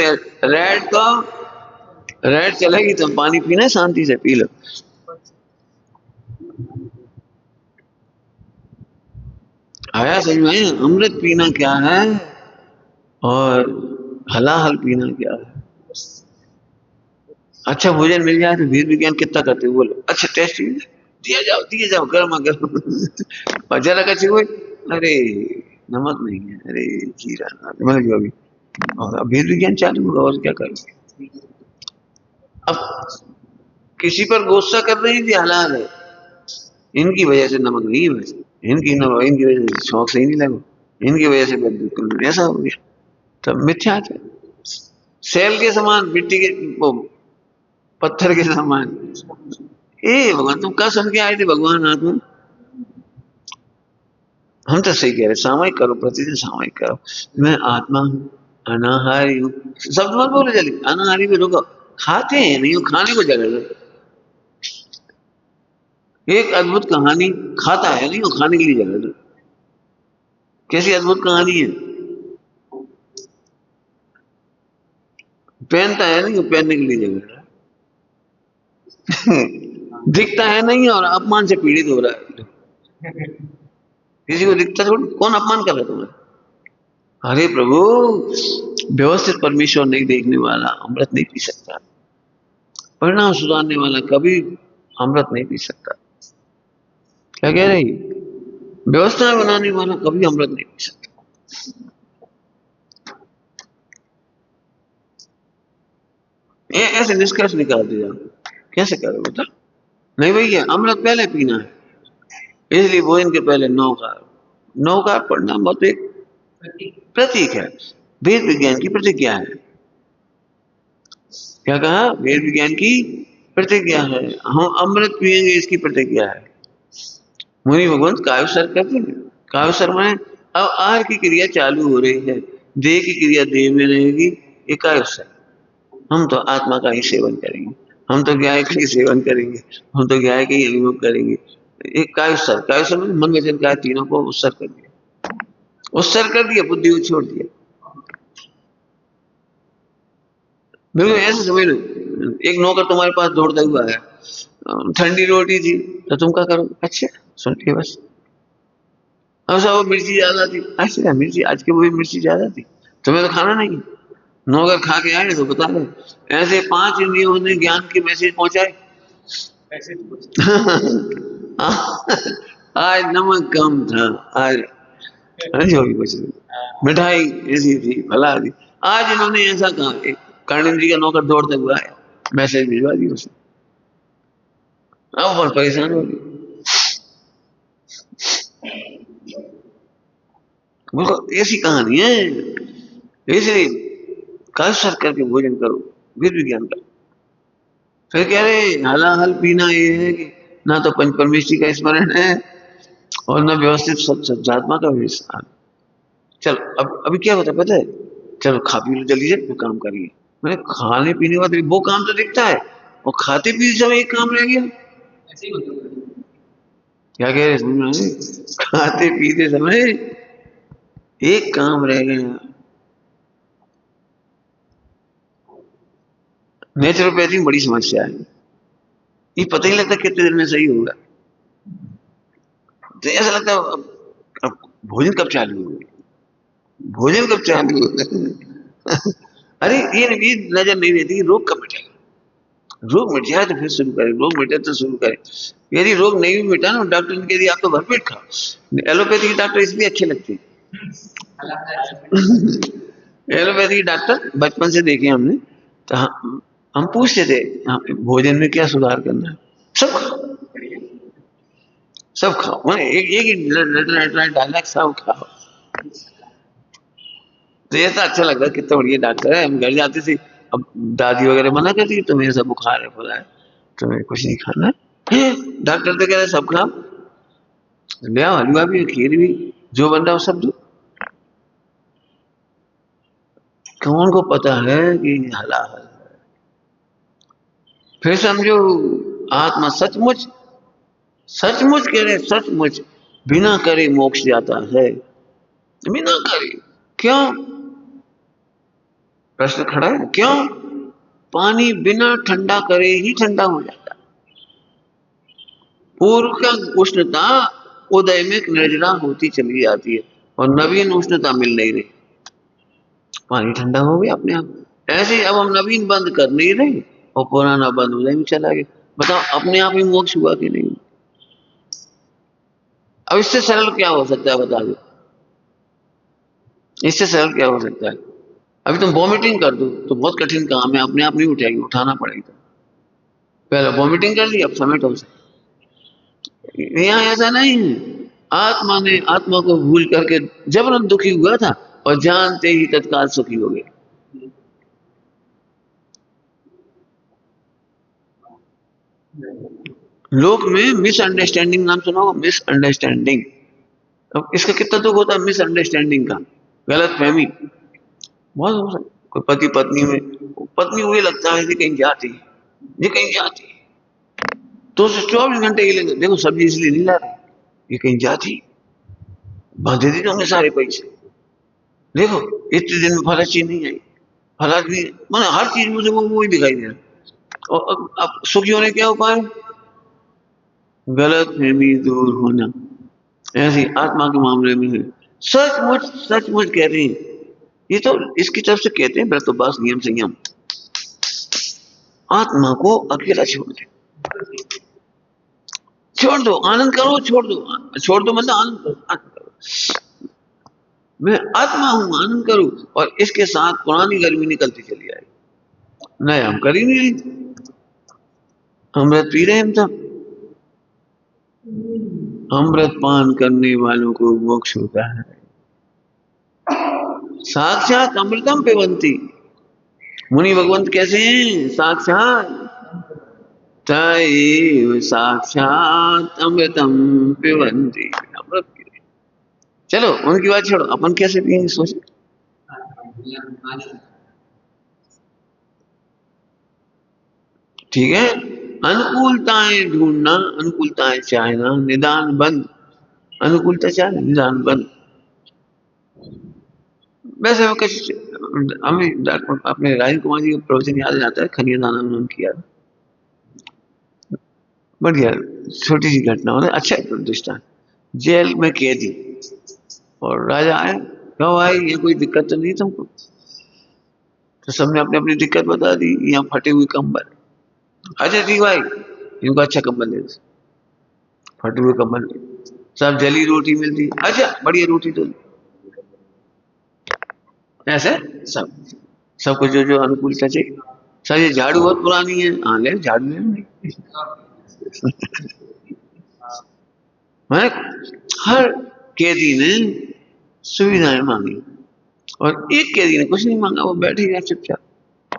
रेड चलेगी, तो पानी पीना है शांति से पी लो। आया समझ में? अमृत पीना क्या है और हलाहल पीना क्या है। अच्छा भोजन मिल जाए तो वेद विज्ञान कितना करते हो बोलो। अच्छा टेस्ट दिया जाओ गर्मा गर्म। और जरा कच्चे हुए, अरे नमक नहीं है, अरे जीरा नमक जो भी, और अब वेद विज्ञान चालू होगा, और क्या करोगे। अब किसी पर गुस्सा कर रहे हैं कि हलाल है, इनकी वजह से नमक नहीं है, वैसे इनकी वजह से शौक से ही नहीं लगा, इनकी वजह से बिल्कुल ऐसा हो गया। तब मिथ्या है। सेल के समान, मिट्टी के वो पत्थर के समान। ए भगवान, तुम कहा सुन के आए थे भगवान आत्मा? हम तो सही कह रहे, सामयिक करो, प्रतिदिन सामयिक करो। मैं आत्मा हूँ, अनाहारी हूँ, शब्द मत बोलो जल्दी, अनाहारी में रुको। खाते हैं नहीं, खाने को जगह दो। एक अद्भुत कहानी, खाता है नहीं, वो खाने के लिए जगह दो। कैसी अद्भुत कहानी है? पहनता है नहीं, वो पहनने के लिए जगह है। दिखता है नहीं और अपमान से पीड़ित हो रहा है। किसी को दिखता थोड़ी, कौन अपमान कर रहा है तुम्हें? अरे प्रभु, व्यवस्थित परमेश्वर नहीं देखने वाला अमृत नहीं पी सकता। परिणाम सुधारने वाला कभी अमृत नहीं पी सकता। क्या कह रही? व्यवस्था बनाने वाला कभी अमृत नहीं पी सकता। ये ऐसे निष्कर्ष निकाल दिया, कैसे करो बता? नहीं भैया, अमृत पहले पीना है, इसलिए भोजन के पहले 9 कार। 9 कार पढ़ना बहुत एक प्रतीक है, वेद विज्ञान की प्रतिज्ञा है। क्या कहा? वेद विज्ञान की प्रतिज्ञा है, हम अमृत पिएंगे इसकी प्रतिज्ञा है। मुनि भगवंत कायुसर करते हैं। कायुसर में अब आहार की क्रिया चालू हो रही है, देह की क्रिया देह में रहेगी, ये कायुसर। हम तो आत्मा का ही सेवन करेंगे, हम तो गाय का ही सेवन करेंगे, हम तो गाय के ही अभिमुख करेंगे। एक कायुसर, कायुसर में मन वचन काया तीनों को उत्सर्ग कर दिया, उत्सर्ग कर दिया, बुद्धि को छोड़ दिया। बिल्कुल ऐसे समझ लो, एक नौकर तुम्हारे पास दौड़ता हुआ है, ठंडी रोटी थी तो तुम क्या करो? अच्छा सुन के बस, अब सब वो मिर्ची ज्यादा थी, अच्छा मिर्ची आज के, वो मिर्ची ज्यादा थी, तुम्हें तो खाना नहीं। नौकर खा के आए तो बता रहे, ऐसे 5 इंद्रियों ने ज्ञान के मैसेज पहुंचाए। आज नमक कम था, आज जो भी कुछ मिठाई ऐसी थी, फला थी, आज इन्होंने ऐसा कहा। कर्णन जी का नौकर दौड़ते हुआ आया, मैसेज भिजवा दी उसने, अब बहुत परेशान हो गई। बिल्कुल ऐसी कहानी है, इसलिए काश करके भोजन करो, वेद विज्ञान का। फिर कह रहे हलाहल पीना ये है कि ना तो पंच परमेश्वरी का स्मरण है और ना व्यवस्थित सज्जात्मा का विस्तार। चल अब अभी क्या होता है पता है? चलो खा पी लो जल्दी से, फिर काम करिए। मैंने खाने पीने का वो काम तो दिखता है, और खाते पीते समय एक काम रह गया। क्या कह रहे समझ में आए? खाते पीते समय एक काम रह गया। नेचुरोपैथी में बड़ी समस्या है, ये पता ही लगता कितने दिन में सही होगा। तो ऐसा लगता है अब भोजन कब चालू होगा, भोजन कब चालू होगा। अरे ये नजर नहीं रहती रोग कब मिटेगा, रोग मिट जाए तो फिर शुरू करें, रोग मिटे तो शुरू करें। यदि रोग नहीं भी मिटा ना, डॉक्टर ने कह दिया आप तो भरपेट खाओ। एलोपैथी के डॉक्टर इसलिए अच्छे लगते हैं। एलोपैथी डॉक्टर बचपन से देखे हमने, तो हम पूछते थे भोजन में क्या सुधार करना है, सब खाओ, सब खाओ, मैंने एक ही डायलॉग, सब खाओ। तो ऐसा अच्छा लगता कितना बढ़िया डॉक्टर है। हम घर जाते थे, अब दादी वगैरह मना करती है तुम्हें सब बुखार है फला है, तुम्हें कुछ नहीं खाना है। डॉक्टर तो कह रहे सब खाओ, ले आओ हलवा भी खीर भी, जो बन रहा हो सब दो। कौन को पता है कि हलाल? फिर समझो आत्मा सचमुच, सचमुच कह रहे सचमुच बिना करे मोक्ष जाता है, बिना करे। क्यों? प्रश्न खड़ा है क्यों? पानी बिना ठंडा करे ही ठंडा हो जाता है। पूर्व का उष्णता उदय में निर्जरा होती चली जाती है और नवीन उष्णता मिल नहीं रही, पानी ठंडा हो गया अपने आप। ऐसे ही अब हम नवीन बंद कर नहीं रहे और पुराना बंद उदय में चला गया। बताओ अपने आप ही मोक्ष हुआ कि नहीं? अब इससे सरल क्या हो सकता है बता दो, इससे सरल क्या हो सकता है? अभी तुम वॉमिटिंग कर दो तो बहुत कठिन काम है, अपने आप नहीं उठाएगी, उठाना पड़ेगा। पहले वॉमिटिंग कर ली, अब समेट हो सकता। यहाँ ऐसा नहीं है, आत्मा ने आत्मा को भूल करके जबरन दुखी हुआ था और जानते ही तत्काल सुखी हो गए। लोक में मिसअंडरस्टैंडिंग नाम सुना होगा, मिसअंडरस्टैंडिंग। अब इसका कितना दुख होता है मिसअंडरस्टैंडिंग का, गलत फहमी बहुत हो सकता। कोई पति पत्नी में, पत्नी को ये लगता है कि कहीं जाती है, ये कहीं जाती है, तो उसे 24 घंटे ये लगता देखो सब्जी इसलिए नहीं ला रही, ये कहीं जाती, बांधे दी होंगे सारे पैसे, देखो इतने दिन में फला चीज नहीं आई, फला भी मतलब हर चीज मुझे वो ही दिखाई दे रहा। और अब सुखी होने क्या उपाय? गलत फहमी दूर होना। ऐसी आत्मा के मामले में है, सचमुच सचमुच कह रही हैं। ये तो इसकी तरफ से कहते हैं व्रतोपवास नियम संयम। आत्मा को अकेला छोड़ दे, छोड़ दो, आनंद करो, छोड़ दो। छोड़ दो मतलब आनंद करो, आनंद करो। मैं आत्मा हूं, आनंद करो। और इसके साथ पुरानी गर्मी निकलती चली आएगी। नहीं, हम कर ही नहीं रही, अमृत पी रहे हैं हम सब। अमृत पान करने वालों को मोक्ष होता है। साक्षात अमृतम पिबंती। मुनि भगवंत कैसे हैं? साक्षात तैव साक्षात अमृतम पिबंती। अमृत पी रहे हैं। चलो उनकी बात छोड़ो, अपन कैसे पियेंगे सोचो। ठीक है, अनुकूलताएं ढूंढना, अनुकूलताएं चाहना, निदान बंद। अनुकूलता चाहे, निदान बंद। वैसे वो कुछ हमें अपने राजीव कुमार जी का प्रवचन याद आता है, खनिया दाना उन्होंने किया। बढ़िया, छोटी सी घटना हो, अच्छा दृष्टांत। जेल में कैदी और राजा आए, कहो भाई ये कोई दिक्कत तो नहीं तुमको? तो सबने अपनी अपनी दिक्कत बता दी। यहाँ फटे हुए कंबल, अच्छा ठीक भाई, इनको अच्छा कंबल दे दो। फटे हुए कंबल, सब जली रोटी मिलती, अच्छा बढ़िया रोटी दो। ऐसे सब, सबको जो जो अनुकूलता चाहिए। सर ये झाड़ू बहुत पुरानी है, हाँ ले झाड़ू ले नहीं। मैं हर कैदी ने सुविधाएं मांगी और एक कैदी ने कुछ नहीं मांगा, वो बैठे गया चुपचाप।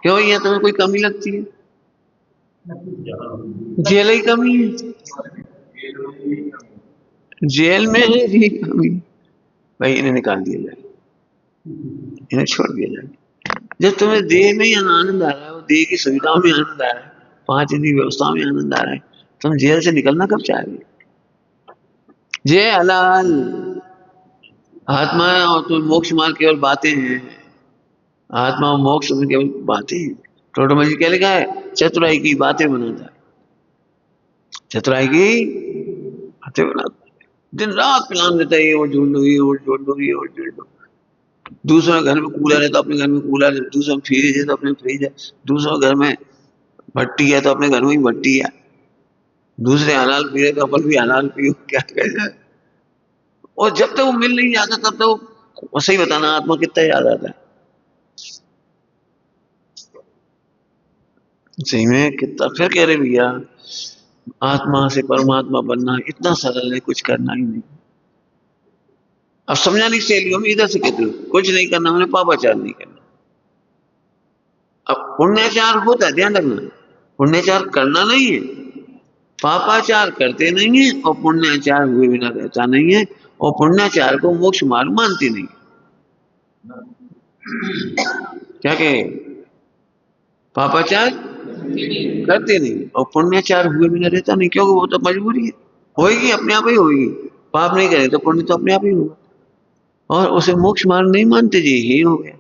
क्यों, यहाँ तुम्हें कोई कमी लगती है? जेल ही कमी है, जेल में है जी कमी। भाई इन्हें निकाल दिया जाए, इन्हें छोड़ दिया जाए। जब तुम्हें देह में ही आनंद आ रहा है, वो देह की सुविधाओं में आनंद आ रहा है, पांच इंद्रिय व्यवस्थाओं में आनंद आ रहा है, तुम जेल से निकलना कब चाहोगे? जय हलाल। आत्मा और तुम मोक्ष मार्ग केवल बातें हैं। आत्मा और मोक्ष में केवल बातें हैं। टोटो में क्या लिखा है? चतुराई की बातें बनाता है, चतुराई की बातें बनाता है। दिन रात प्लान देता है, ये वो जोड़ दो, ये वो जोड़ दो, ये वो जोड़ दो। दूसरे घर में कूलर है तो अपने घर में कूलर है, दूसरे में फ्रिज है तो अपने फ्रिज है, दूसरे घर में भट्टी है तो अपने घर में ही भट्टी है। दूसरे हलाल पी रहे तो अपन भी हलाल पियो, क्या कहे जाए। और जब तक वो मिल नहीं जाता तब तक वो सही बताना, आत्मा कितना याद आता है। सही में कितना, फिर कह रहे भैया आत्मा से परमात्मा बनना इतना सरल है, कुछ करना ही नहीं। अब समझाने की शैलियों में इधर से कहते हो कुछ नहीं करना, मैंने पापाचार नहीं करना। अब पुण्याचार होता है, ध्यान रखना, पुण्याचार करना नहीं है, पापाचार करते नहीं है, और पुण्याचार हुए बिना रहता नहीं है, और पुण्याचार को मोक्ष मार्ग मानते नहीं। क्या कहे? पापाचार करते नहीं और पुण्याचार हुए बिना रहता नहीं, क्योंकि वो तो मजबूरी है, होगी अपने आप ही होगी। पाप नहीं करे तो पुण्य तो अपने आप ही होगा, और उसे मोक्ष मार्ग नहीं मानते जी, यही हो गया।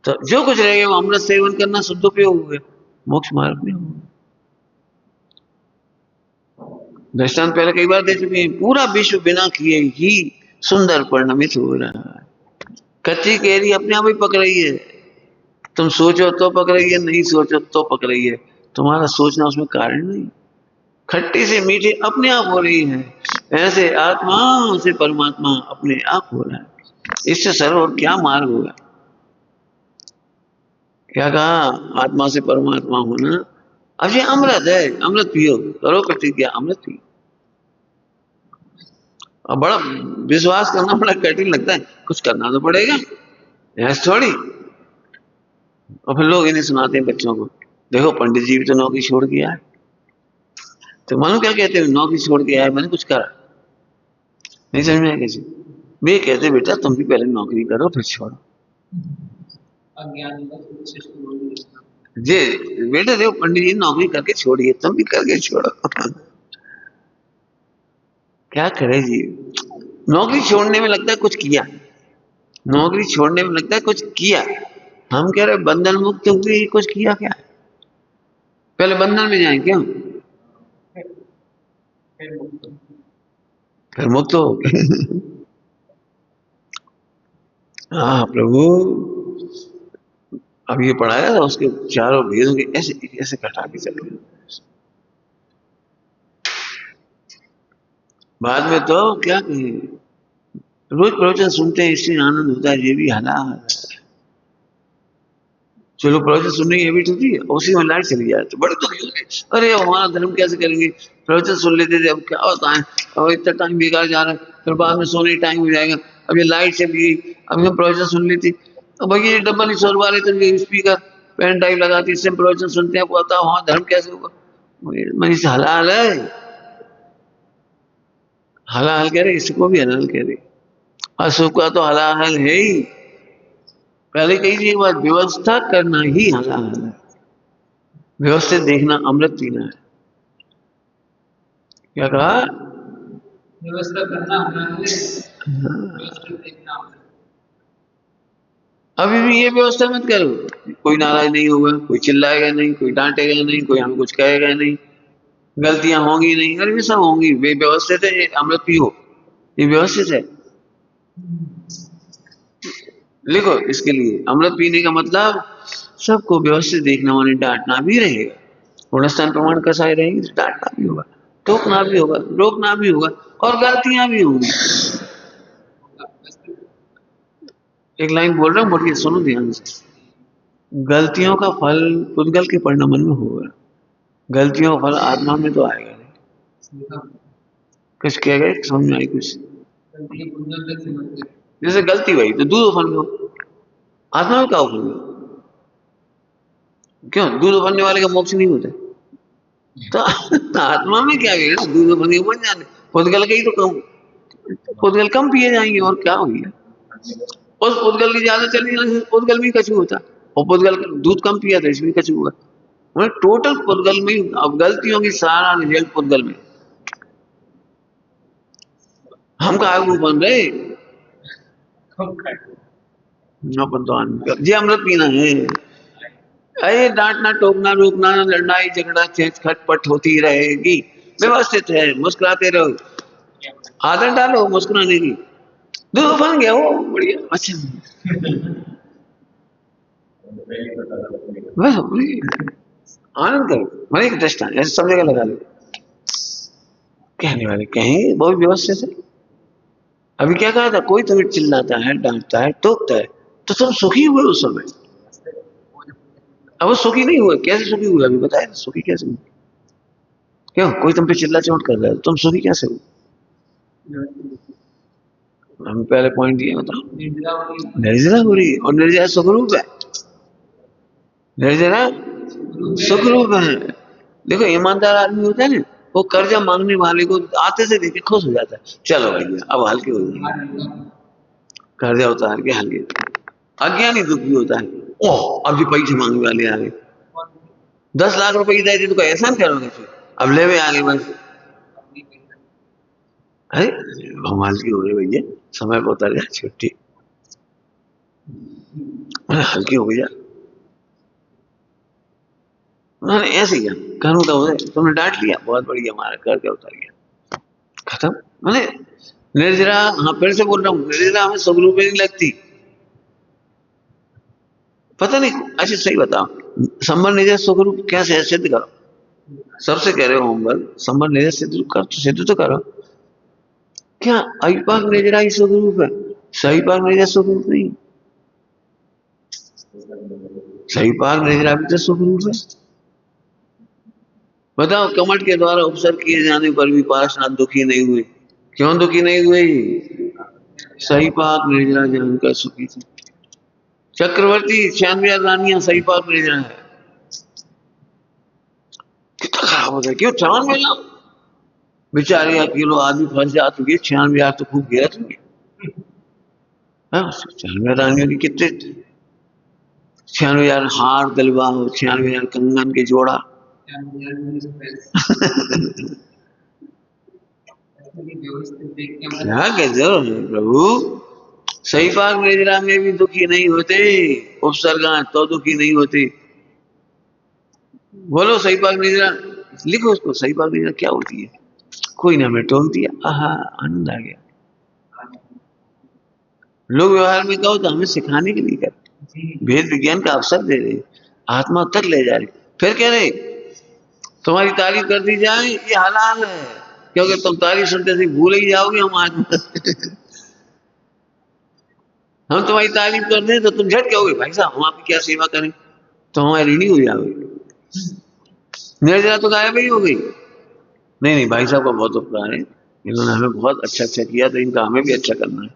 तो जो कुछ रह गया वो अमृत सेवन करना शुद्धोपयोग हो गया, मोक्ष मार्ग में होगा। दृष्टांत पहले कई बार दे चुके हैं, पूरा विश्व बिना किए ही सुंदर परिणमित हो रहा है। कच्ची केरी अपने आप ही पक रही है, तुम सोचो तो पक रही है, नहीं सोचो तो पक रही है, तुम्हारा सोचना उसमें कारण नहीं। खट्टी से मीठी अपने आप हो रही है, ऐसे आत्मा से परमात्मा अपने आप हो रहा है। इससे सरल और क्या मार्ग होगा? क्या कहा? आत्मा से परमात्मा होना। अब ये अमृत है, अमृत पियो, करो प्रतिज्ञा, अमृत पियो। अब बड़ा विश्वास करना बड़ा कठिन लगता है, कुछ करना तो पड़ेगा, ऐसे थोड़ी। और फिर लोग इन्हें सुनाते हैं बच्चों को, देखो पंडित जी भी तो नौकरी छोड़ के आए। तो मानो क्या कहते हैं, नौकरी छोड़ के आए मैंने कुछ करा नहीं, समझ में आया कैसे? वे कहते बेटा तुम भी पहले नौकरी करो फिर छोड़ो। जी बेटा देखो, पंडित जी नौकरी करके छोड़िए, तुम भी करके छोड़ो। क्या करे जी, नौकरी छोड़ने में लगता है कुछ किया, नौकरी छोड़ने में लगता है कुछ किया। हम कह रहे बंधन मुक्त हुए, कुछ किया क्या? पहले बंधन में जाए क्यों, फिर मुक्त हो। हाँ प्रभु, अब ये पढ़ाया था उसके चारों भेदों के ऐसे ऐसे कटा के चले। बाद में तो क्या कहे, रोज प्रवचन सुनते हैं इससे आनंद होता है, ये भी हलाल है। चलो प्रवचन सुनने की हैबिट होती है, उसी में लाइट चली जाए तो बड़े दुखी होते, अरे हमारा धर्म कैसे करेंगे, प्रवचन सुन लेते थे, अब क्या होता है, अब इतना टाइम बेकार जा रहा है, फिर बाद में सोने टाइम हो जाएगा, अब ये लाइट चली गई, अब हम प्रवचन सुन लेते, अब भैया ये डब्बा नहीं सोलवा रहे थे, स्पीकर पेन ड्राइव लगाती, इससे प्रवचन सुनते हैं, बताओ वहां धर्म कैसे होगा। मैं इसे हलाल है, हलाल कह रहे, इसको भी हलाल कह रहे, अशुभ का तो हलाल है ही। पहले कही थी बात, व्यवस्था करना ही हलाल है, व्यवस्थित देखना, अमृत पीना है। क्या कहा, व्यवस्था करना हलाल है, व्यवस्थित देखना। अभी भी ये व्यवस्था मत करो, कोई नाराज नहीं होगा, कोई चिल्लाएगा नहीं, कोई डांटेगा नहीं, कोई हमें कुछ कहेगा नहीं, गलतियां होंगी नहीं, अरे ये सब होंगी, वे व्यवस्थित है, ये अमृत पियो, ये व्यवस्थित है। लिखो इसके लिए, अमृत पीने का मतलब सबको व्यवस्थित देखना, माने डांटना भी रहेगा, गुणस्थान प्रमाण कसाई रहेंगे तो डांटना भी होगा, टोकना भी होगा, रोकना भी होगा, और गलतियां भी होंगी। एक लाइन बोल रहा हूं, बोलिए, सुनो ध्यान से। गलतियों का फल पुद्गल के परिणमन में होगा, गलतियों का फल आत्मा में तो आएगा नहीं। कुछ कह गए, समझ में आई कुछ, जैसे गलती हुई तो दूध उफल गया, आत्मा में क्या उफल गया, क्यों दूध उफलने वाले का मोक्ष नहीं होता, तो आत्मा में क्या गया, दूध उफलने बन जाने, पुद्गल के ही तो कम, पुद्गल कम पिए जाएंगे, और क्या हो गया, उस पुद्गल की ज्यादा चली जाने से पुद्गल भी कछु होता, और पुद्गल दूध कम पिया था इसमें कछु हुआ, टोटल पुद्गल में, अब गलतियों की सारा रिजल्ट पुद्गल में, हम का आगू बन रहे, अपन तो ये अमृत पीना है। अरे डांटना, टोकना, रोकना, लड़ाई झगड़ा खटपट होती रहेगी, व्यवस्थित है, मुस्कुराते रहो, आदत डालो मुस्कुराने की, दूध बन गया वो बढ़िया, अच्छा बस आनंद करो, मैंने एक दृष्टान ऐसे सब जगह लगा लो, कहने वाले कहेंगे बहुत व्यवस्थित है। अभी क्या कहा था, कोई तुम्हें चिल्लाता है, डांटता है, टोकता है, तो तुम सुखी हुए उस समय, अब वो सुखी नहीं हुए, कैसे सुखी हुए अभी बताए, सुखी कैसे हुए, क्यों कोई तुम पे चिल्ला चोट कर रहा है, तुम सुखी कैसे हो, हम पहले पॉइंट दिए, बताओ, निर्जरा हो रही है, और निर्जरा सुखरूप है, निर्जरा सुखरूप है। देखो ईमानदार आदमी होता है ना, वो कर्जा मांगने वाले को आते से देखे खुश हो जाता है, चलो भैया अब हल्के हो जाएंगे, कर्जा उतार के हल्के। अज्ञानी दुखी होता है, ओह अब जो पैसे मांगने वाले आ गए, 10 लाख रुपए की दे दी तो एहसान करोगे फिर, अब ले वे आगे बस, अरे हम हल्की हो रहे भैया, समय पर उतर जाए छुट्टी, हल्की हो गई यार, उन्होंने ऐसे किया, करूँ तो तुमने डांट लिया, बहुत बढ़िया, हमारा कर्जा उतर गया, खत्म। मैंने निर्जरा, हाँ फिर से बोल रहा हूँ, निर्जरा हमें स्वरूप नहीं लगती, पता नहीं, अच्छा सही बताओ, संबंध निर्जर स्वरूप कैसे सिद्ध करो, सबसे कह रहे हो हम बल संबंध निर्जर सिद्ध कर, तो सिद्ध तो करो, क्या अविपाक निर्जरा ही स्वरूप है, सही पाक निर्जर स्वरूप नहीं, सही पाक निर्जरा भी तो स्वरूप है। बताओ, कमठ के द्वारा उपसर्ग किए जाने पर भी पार्षनाथ दुखी नहीं हुए, क्यों दुखी नहीं हुए, सही पाक निर्जरा जानकर सुखी थी, चक्रवर्ती 96 रानियां सही पाक निर्जरा है, कितना खराब हो गया, क्यों 96 लाख बेचारे अकेलो आदमी फंस जाते, 96 तो खूब गया तुम्हें, 96 रानियों की कितने, 96 हार गलवा, 96 कंगन के जोड़ा क्या कहते हो प्रभु, सही पाक निर्जरा में भी दुखी नहीं होते, उपसर्गा तो दुखी नहीं होते, बोलो सही पाक निर्जरा, लिखो उसको, सही पाक निर्जरा क्या होती है, कोई ने हमें टोक दिया, आहा आनंद आ गया, लोग व्यवहार में कहो तो हमें सिखाने के लिए करते, जी वेद विज्ञान का अवसर दे रहे, आत्मा तक ले जा रहे, फिर कह रहे तुम्हारी तारीफ कर दी जाए ये हलाल है, क्योंकि तुम तारीफ सुनते से भूल ही जाओगे हम आत्मा हम तुम्हारी तारीफ कर दें तो तुम झट कहोगे भाई साहब हम आपकी क्या सेवा करें, तो हमारी ऋणी हो जाओगे, निर्जरा तो गायब ही हो गई। नहीं नहीं, भाई साहब का बहुत उपकार है, इन्होंने हमें बहुत अच्छा अच्छा किया तो इनका हमें भी अच्छा करना है।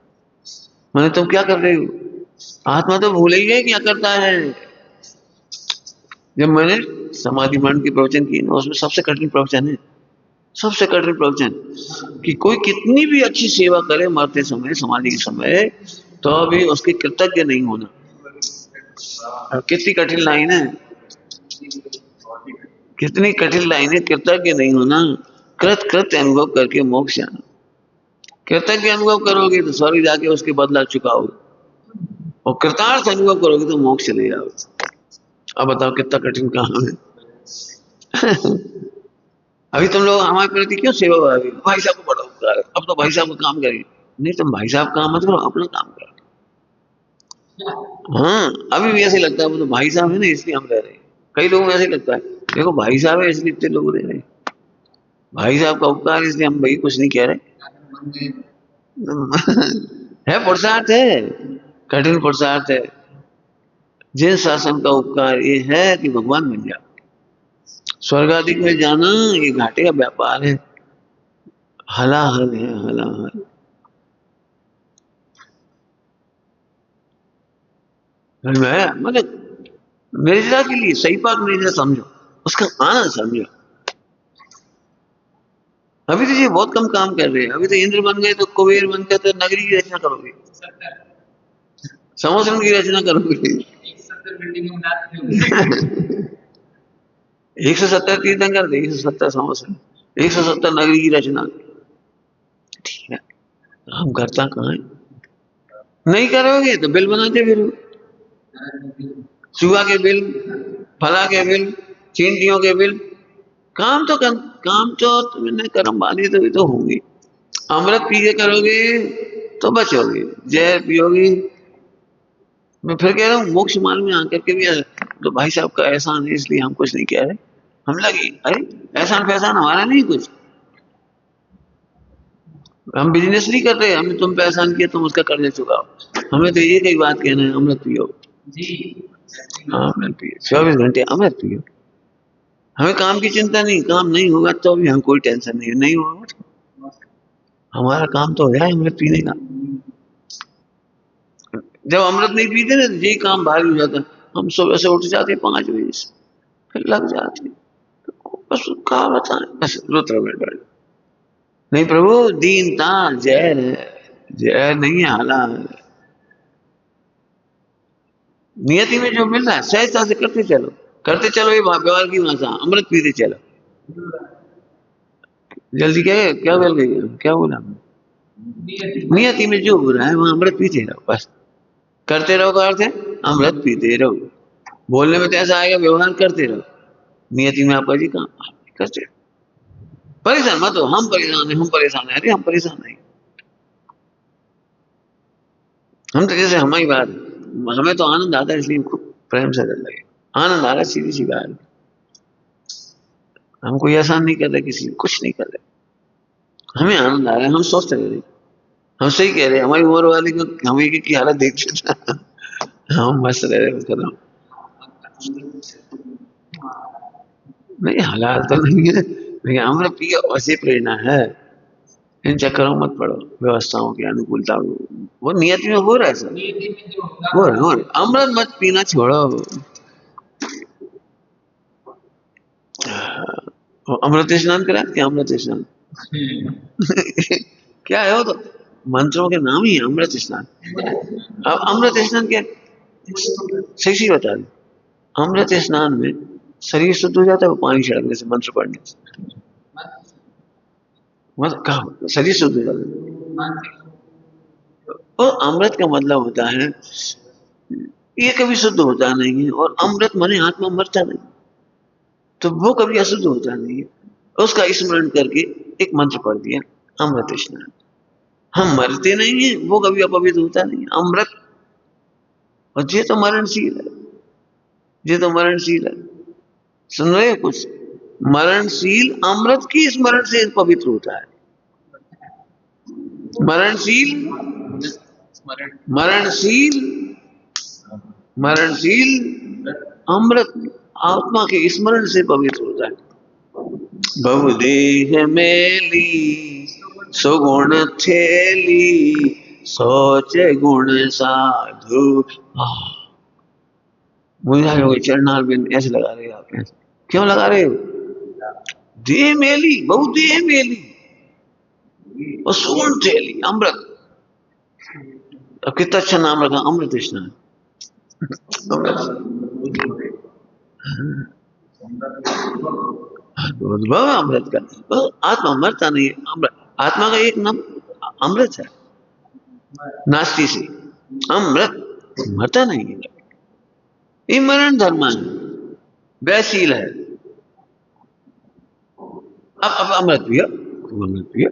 मैंने तुम क्या कर रहे हो, आत्मा तो भूल ही गए क्या करता है। जब मैंने समाधि मंड की प्रवचन की ना, उसमें सबसे कठिन प्रवचन है, सबसे कठिन प्रवचन कि कोई कितनी भी अच्छी सेवा करे मरते समय समाधि के समय, तो भी उसकी कृतज्ञ नहीं होना। अब कितनी कठिन लाइन है, कितनी कठिन लाइन है, कृतज्ञ नहीं होना, कृत कृत अनुभव करके मोक्ष जाना। कृतज्ञ अनुभव करोगे तो स्वर्ग जाके उसके बदला चुकाओगे, और कृतार्थ अनुभव करोगे तो मोक्ष चले जाओगे। अब बताओ कितना कठिन काम है अभी तुम लोग हमारे प्रति क्यों सेवा भावी, भाई साहब को बड़ा उपकार है, अब तो भाई साहब का काम करिए। नहीं, तुम भाई साहब काम मत करो, अपना काम करो। हाँ, अभी भी ऐसे लगता है वो तो भाई साहब है ना इसलिए हम रह रहे हैं। कई लोगों को ऐसे लगता है देखो भाई साहब है इसलिए इतने लोग रह रहे हैं, भाई साहब का उपकार इसलिए हम भाई कुछ नहीं कह रहे है पुरुषार्थ है, कठिन पुरुषार्थ है। जिन शासन का उपकार ये है कि भगवान बन जाओ, स्वर्गाधिक में जाना ये घाटे का व्यापार है, हलाहल है हलाहल। मैं मतलब निर्जरा के लिए सही बात निर्जरा समझो, उसका आनंद समझो। अभी तो ये बहुत कम काम कर रहे हैं, अभी तो इंद्र बन गए तो कुबेर बन गए तो नगरी की रचना करोगे, समुद्र की रचना करोगे 170 बिल्डिंग में रात में होगी 170 तीर्थंकर थे, 170 समुद्र, 170 नगरी की रचना। ठीक है, हम करता कहाँ है, नहीं करोगे तो बिल बनाते फिर, चूहा के बिल, फला के बिल, चींटियों के बिल। काम तो तुमने कर्म बांधी तभी तो होंगे। अमृत पी के करोगे तो बचोगे, जहर पियोगे। मैं फिर कह रहा हूँ मोक्ष मार्ग में आकर के भी तो भाई साहब का एहसान है इसलिए हम कुछ नहीं कह रहे, हम लगे अरे एहसान फैसान हमारा नहीं कुछ, हम बिजनेस नहीं कर रहे, हमने तुम पे एहसान किया तुम उसका कर्ज चुकाओ। हमें तो एक ही बात कहना है, अमृत पियो। जी हाँ, अमृत पियो, 24 घंटे अमृत पियो। हमें काम की चिंता नहीं, काम नहीं होगा तो भी हम कोई टेंशन नहीं, नहीं होगा तो हमारा काम तो हो जाए अमृत पीने का। जब अमृत नहीं पीते ना तो यही काम भारी हो जाता। हम सुबह से उठ जाते 5 बजे से, फिर लग जाते, बस क्या बताएं, बस रुद्र में बैठ। नहीं प्रभु, दीनता जहर है, जहर नहीं है हालात। नियति में जो मिल रहा है सहजता से करते चलो ये व्यवहार की भाषा, अमृत पीते चलो। जल्दी क्या बोल गई, क्या बोला नियति में जो हो रहा है वहां अमृत पीते रहो, बस करते रहो का अर्थ है अमृत पीते रहो। बोलने में तो ऐसा आएगा व्यवहार करते रहो, नियति में आपका जी काम आप करते रहो। परेशान मत हो, हम परेशान है, हम परेशान है, अरे हम परेशान नहीं, हम तो जैसे हमारी बात है, हमें तो आनंद आता है इसलिए हमको प्रेम से कर लगे, आनंद आ रहा है, सीधी सी बात। हम कोई एहसान नहीं कर रहे किसी को, कुछ नहीं कर रहे, हमें आनंद आ रहा है, हम स्वस्थ रह रहे, हम सही कह रहे हैं। हमारी उम्र वाले को हम एक की हालत देखते हम मस्त रह रहे हैं, नहीं हलाल तो नहीं है, लेकिन हमारा पिया वैसे प्रेरणा है। इन चक्करों में मत पड़ो, व्यवस्थाओं की अनुकूलता वो नियति में हो रहा है सर, नियति में जो हो होगा रहा है, हो रहा है। अमृत मत पीना छोड़ो, वो अमृत स्नान करा क्या, अमृत स्नान क्या है वो तो मंत्रों के नाम ही है अमृत स्नान। अब अमृत स्नान क्या, सही सही बता दे, अमृत स्नान में शरीर शुद्ध हो जाता है, वो पानी छिड़कने से, मंत्र पढ़ने से, मतलब कहा शरीर शुद्ध हो जाता है। और अमृत का मतलब होता है ये कभी शुद्ध होता नहीं है, और अमृत माने आत्मा मरता नहीं, तो वो कभी अशुद्ध होता नहीं है। उसका स्मरण करके एक मंत्र पढ़ दिया, अमृत स्नान, हम मरते नहीं है, वो कभी अपवित्र होता नहीं, अमृत। और ये तो मरणशील है, ये तो मरणशील है। सुन रहे हो कुछ? मरणशील अमृत की स्मरण से पवित्र होता है। मरणशील, स्मरण मरणशील, मरणशील अमृत आत्मा के स्मरण से पवित्र होता है। बहुदेह मेली सुगुण थेली सोच गुण साधु। मुझे हो चरणार बिंद ऐसे लगा रहे हो आप, ऐसे क्यों लगा रहे हो? देह मेली, बहुदेह मेली और सुगुण थेली अमृत। अब कितना अच्छा नाम रखा, अमृत स्नान। अनुभव अमृत का, आत्मा मरता नहीं है। अमृत आत्मा का एक नाम अमृत है, नास्ति से अमृत मरता नहीं है। ये मरण धर्म है, वैशील है। अब अमृत पिया, अमृत पिया।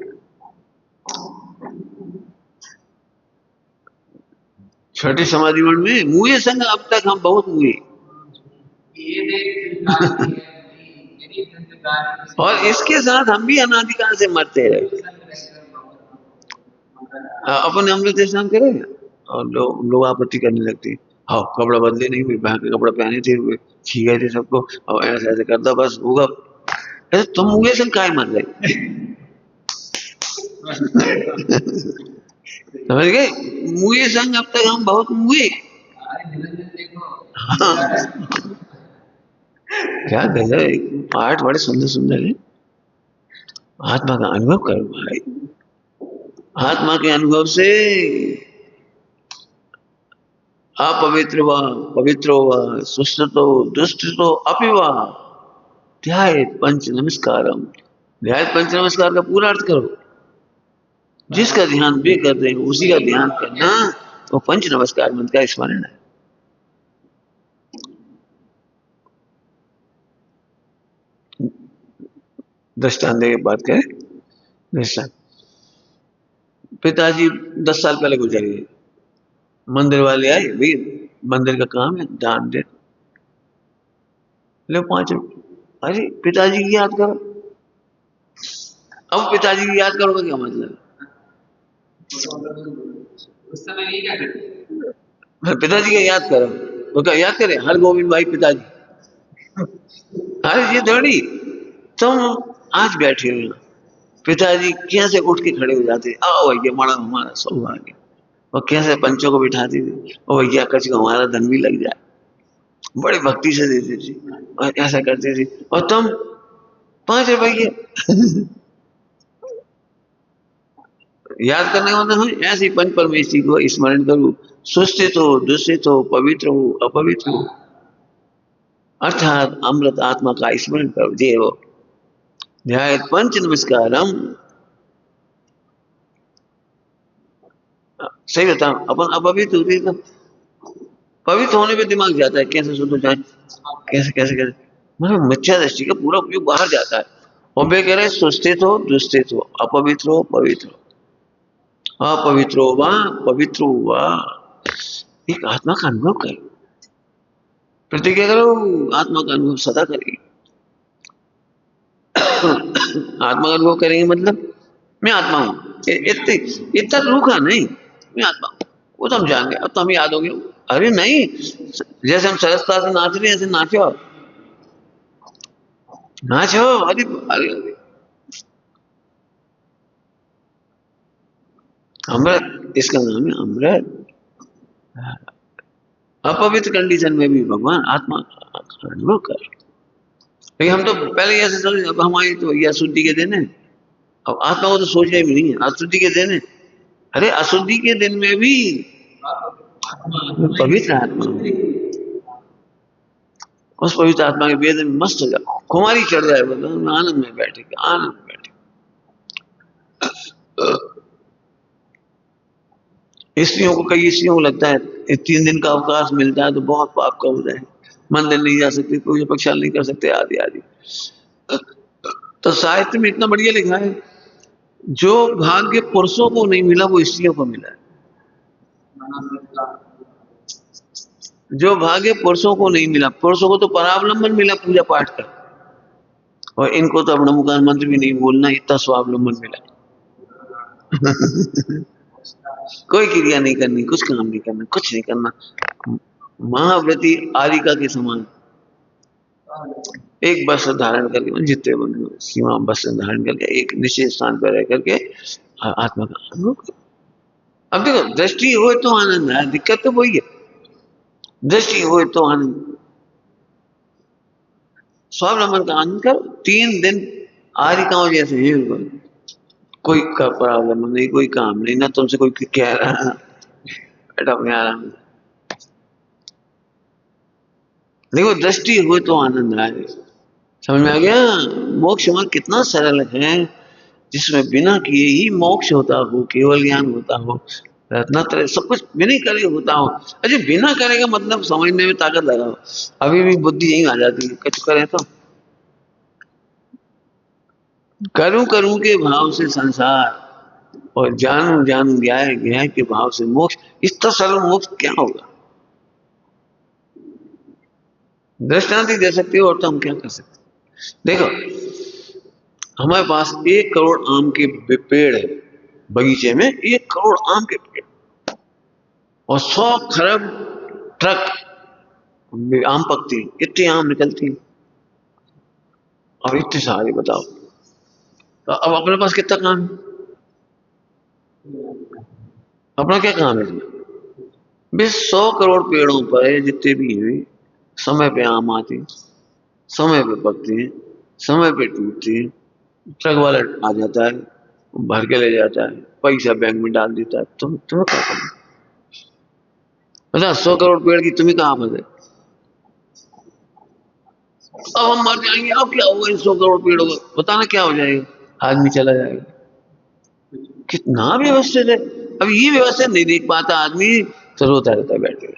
छठी समाधि मन में मुए संग अब तक हम बहुत मुए। ये देख संस्कार की है, यदि संस्कार की और इसके साथ हम भी अनादिकाल से मरते रहे। अपन अमृत स्नान करें और लोग आपत्ति करने लगते हैं, हाँ कपड़ा बदले नहीं हुए, वहां के कपड़े पहने थे हुए, छी गए थे सबको, और ऐसे ऐसे करता बस होगा। अरे तुम मुए संग काय मर गए? समझ गए? मुए संग अब तक हम बहुत मुए। हाँ, क्या गजब है, पाठ बड़े सुंदर सुंदर है। आत्मा का अनुभव करो भाई, आत्मा के अनुभव से अपवित्र व पवित्रो व सुष्टतो दुष्टतो अपि वा ध्यायेत पंच नमस्कारम। ध्यायेत पंच नमस्कार का पूरा अर्थ करो। जिसका ध्यान वे कर रहे हैं उसी का ध्यान करना, वो पंच नमस्कार मंत्र का स्मरण है। दृष्टांत के बात करें, दृष्टांत। पिताजी 10 साल पहले गुजर गए, मंदिर वाले आए, भाई मंदिर का काम है दान दे, ले 5 रुपये। अरे पिताजी की याद करो। अब पिताजी की याद करो का क्या मतलब? उस समय ये क्या करते? पिताजी का याद करो तो क्या याद करें हर गोविंद भाई पिताजी? अरे ये थोड़ी, तुम आज बैठे हो, पिताजी कैसे उठ के खड़े हो जाते, आओ भैया माड़ा हमारा सौभाग्य, और कैसे पंचों को बिठाते थे, और भैया कच को हमारा धन भी लग जाए, बड़ी भक्ति से देते थे और ऐसा करते थे। और तुम 5 रुपये याद करने का मतलब है ऐसे पंच परमेश्वरी को स्मरण करो। सुस्थित हो, दुष्टित हो, पवित्र हो, अपवित्र हो, अर्थात अमृत आत्मा का स्मरण करो। देव ध्याय पंच नमस्कारम। सही बताओ, अपन अपवित्र होते तो पवित्र होने पे दिमाग जाता है, कैसे शुद्ध हो जाए, कैसे कैसे कैसे, मतलब मिथ्या दृष्टि का पूरा उपयोग बाहर जाता है। और वे कह रहे सुस्थित हो, दुष्टित हो, अपवित्र हो, पवित्र हो, अपवित्र हो वा पवित्र हो वा। एक आत्मा का अनुभव करो, प्रतिज्ञा करो, आत्मा का अनुभव सदा करेंगे। आत्मा का अनुभव करेंगे मतलब मैं आत्मा हूं, इतना रूखा नहीं, मैं आत्मा हूं, वो तो हम जाएंगे, अब तो हम याद हो गए। अरे नहीं, जैसे हम सरसता से नाच रहे हैं ऐसे नाचो, नाचो। अरे अरे अरे अमृत, इसका नाम है अमृत। अपवित्र कंडीशन में भी भगवान आत्मा का अनुभव कर। लेकिन हम तो पहले ही ऐसे चले, अब हमारी तो ये अशुद्धि के दिन है, अब आत्मा को तो सोचना भी नहीं है, अशुद्धि के दिन है। अरे अशुद्धि के दिन में भी पवित्र आत्मा, उस पवित्र आत्मा के वेद में मस्त हो जाओ, कुमारी चढ़ जाए, मतलब आनंद में बैठे, आनंद में बैठे। स्त्रियों को, कई स्त्रियों को लगता है 3 दिन का अवकाश मिलता है तो बहुत पाप का हो जाए, मंदिर नहीं जा सकते, कोई प्रक्षालन नहीं कर सकते, आदि आदि। तो साहित्य में इतना बढ़िया लिखा है, जो भाग्य पुरुषों को नहीं मिला वो स्त्रियों को मिला है। जो भाग्य पुरुषों को नहीं मिला, पुरुषों को तो परावलंबन मिला पूजा पाठ का, और इनको तो अपना मुखार मंत्र भी नहीं बोलना, इतना स्वावलंबन मिला। कोई क्रिया नहीं करनी, कुछ काम नहीं करना, कुछ नहीं करना, महाव्रती आरिका के समान एक वस्त्र धारण करके, जितने सीमा वस्त्र धारण करके एक निश्चित स्थान पर रह करके आत्मा का अनुभव करो। अब देखो, दृष्टि हो तो आनंद है, दिक्कत तो वही है, दृष्टि हो तो आनंद। स्वावलंबन का आनंद करो। 3 दिन आरिकाओं जैसे हैं, कोई प्रॉब्लम नहीं, कोई काम नहीं, ना तुमसे कोई कह रहा बेटा अपने आराम। देखो, दृष्टि हो तो आनंद आए। समझ में आ गया? मोक्ष मार्ग कितना सरल है, जिसमें बिना किए ही मोक्ष होता हो, केवल ज्ञान होता हो, रत्नात्रय सब कुछ बिना करे होता हो। अरे बिना करेगा मतलब समझने में ताकत लगाओ, अभी भी बुद्धि यही आ जाती है, कुछ करे तो करूं करूं के भाव से संसार, और जानू जानू ज्ञाय ज्ञाय के भाव से मोक्ष। इस तो सरल मोक्ष क्या होगा? दृष्टांत ही दे सकते हो, और तो हम क्या कर सकते? देखो, हमारे पास 1 करोड़ आम के पेड़ है, बगीचे में 1 करोड़ आम के पेड़, और 100 खरब ट्रक आम पकती है, इतनी आम निकलती है, और इतने सारे, बताओ तो अब अपने पास कितना काम है? अपना क्या काम है इसमें? बस 100 करोड़ पेड़ों पर जितने भी हैं, समय पे आम आते हैं, समय पे पकते हैं, समय पे टूटते हैं, ट्रक वाला आ जाता है, भर के ले जाता है, पैसा बैंक में डाल देता है। तुम्हें क्या करना? बता, 100 करोड़ पेड़ की तुम्हें कहाँ आफत है? अब हम मर जाएंगे, अब क्या होगा इन 100 करोड़ पेड़ों का? बताना क्या हो जाएगा? आदमी चला जाएगा। कितना व्यवस्थित है। अब ये व्यवस्थित नहीं देख पाता आदमी, तो रोता रहता है बैठे।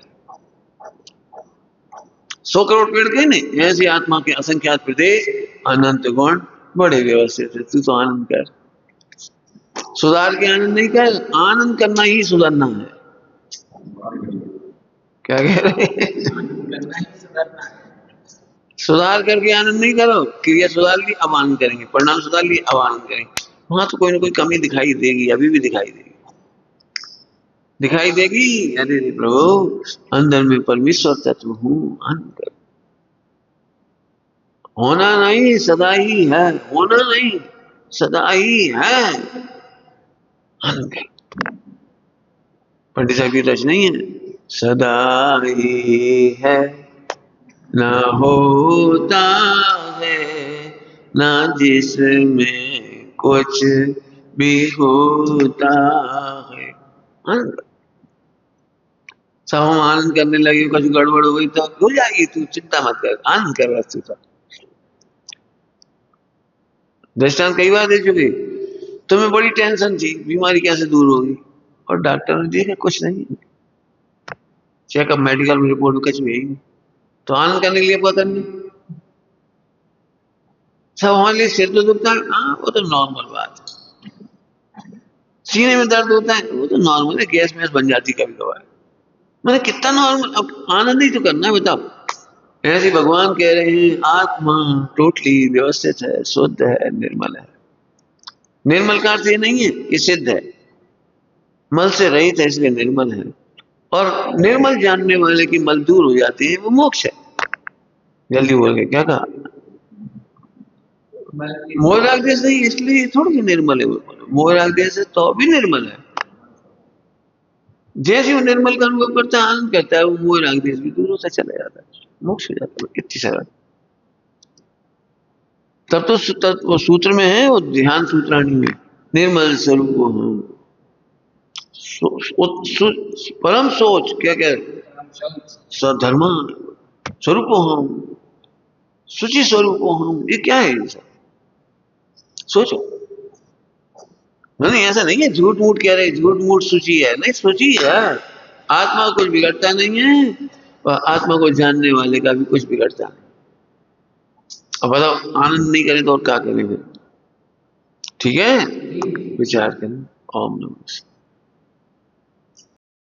100 करोड़ पेड़ के नहीं, ऐसी आत्मा के असंख्यात प्रदेश, अनंत गुण, बड़े व्यवस्थित है। तू तो आनंद कर, सुधार के आनंद नहीं कर, आनंद करना ही सुधरना है। क्या कह रहे हैं? सुधार करके आनंद नहीं करो, क्रिया सुधार ली अब आनंद करेंगे, परिणाम सुधार लिए अब आनंद करेंगे। वहां तो कोई ना कोई कमी दिखाई देगी, अभी भी दिखाई देगी, दिखाई देगी। अरे प्रभु, अंदर में परमेश्वर तत्व हूं, आनंद कर। होना नहीं, सदा ही है, होना नहीं, सदा ही है, आनंद कर। पंडित साहब की रच नहीं है, सदा ही है, ना होता है, ना जिसमें कुछ भी होता है। आनंद। सब हम आनंद करने लगे, कुछ गड़बड़ हो गई तो हो जाएगी, तू चिंता मत कर, आनंद कर बस तू। दृष्टांत कई बार दे चुके, तुम्हें बड़ी टेंशन थी, बीमारी कैसे दूर होगी, और डॉक्टर ने देखा कुछ नहीं, चेकअप मेडिकल रिपोर्ट में कुछ भी नहीं, तो आनंद करने के लिए क्या करनी? सब हमारे लिए सिर तो दुखता है, हाँ वो तो नॉर्मल बात है। सीने में दर्द होता है, वो तो नॉर्मल है, गैस वैस बन जाती कभी कभार, मतलब कितना नॉर्मल। अब आनंद ही तो करना है, बताओ। ऐसे भगवान कह रहे हैं, आत्मा टोटली व्यवस्थित है, शुद्ध है, निर्मल है। निर्मल का अर्थ ये नहीं है कि सिद्ध है, मल से रहित है इसलिए निर्मल है, और निर्मल जानने वाले की मल दूर हो जाती है, वो मोक्ष है। जल्दी बोल के क्या कहा? मोह राग देश नहीं, इसलिए थोड़ी सी निर्मल है वो, मोह राग देश है तो भी निर्मल है। जैसे वो निर्मल का अनुभव करता है, आनंद करता है, वो मोह राग देश भी दूर होता चला जाता है, मोक्ष हो जाता है। इतनी सरल। तब तो वो सूत्र में है, वो ध्यान सूत्राणी में, निर्मल स्वरूप हम, परम सोच, क्या क्या, स्वधर्मा स्वरूप हम, शुचि स्वरूप हम, ये क्या है? ये सब सोचो। नहीं, ऐसा नहीं है झूठ मूठ कह रहे, झूठ मूठ शुचि है, नहीं, शुचि है। आत्मा कुछ बिगड़ता नहीं है, और आत्मा को जानने वाले का भी कुछ बिगड़ता नहीं। अब बताओ, आनंद नहीं करें तो और क्या करें फिर? ठीक है, विचार करना। ओम नमः शिवाय।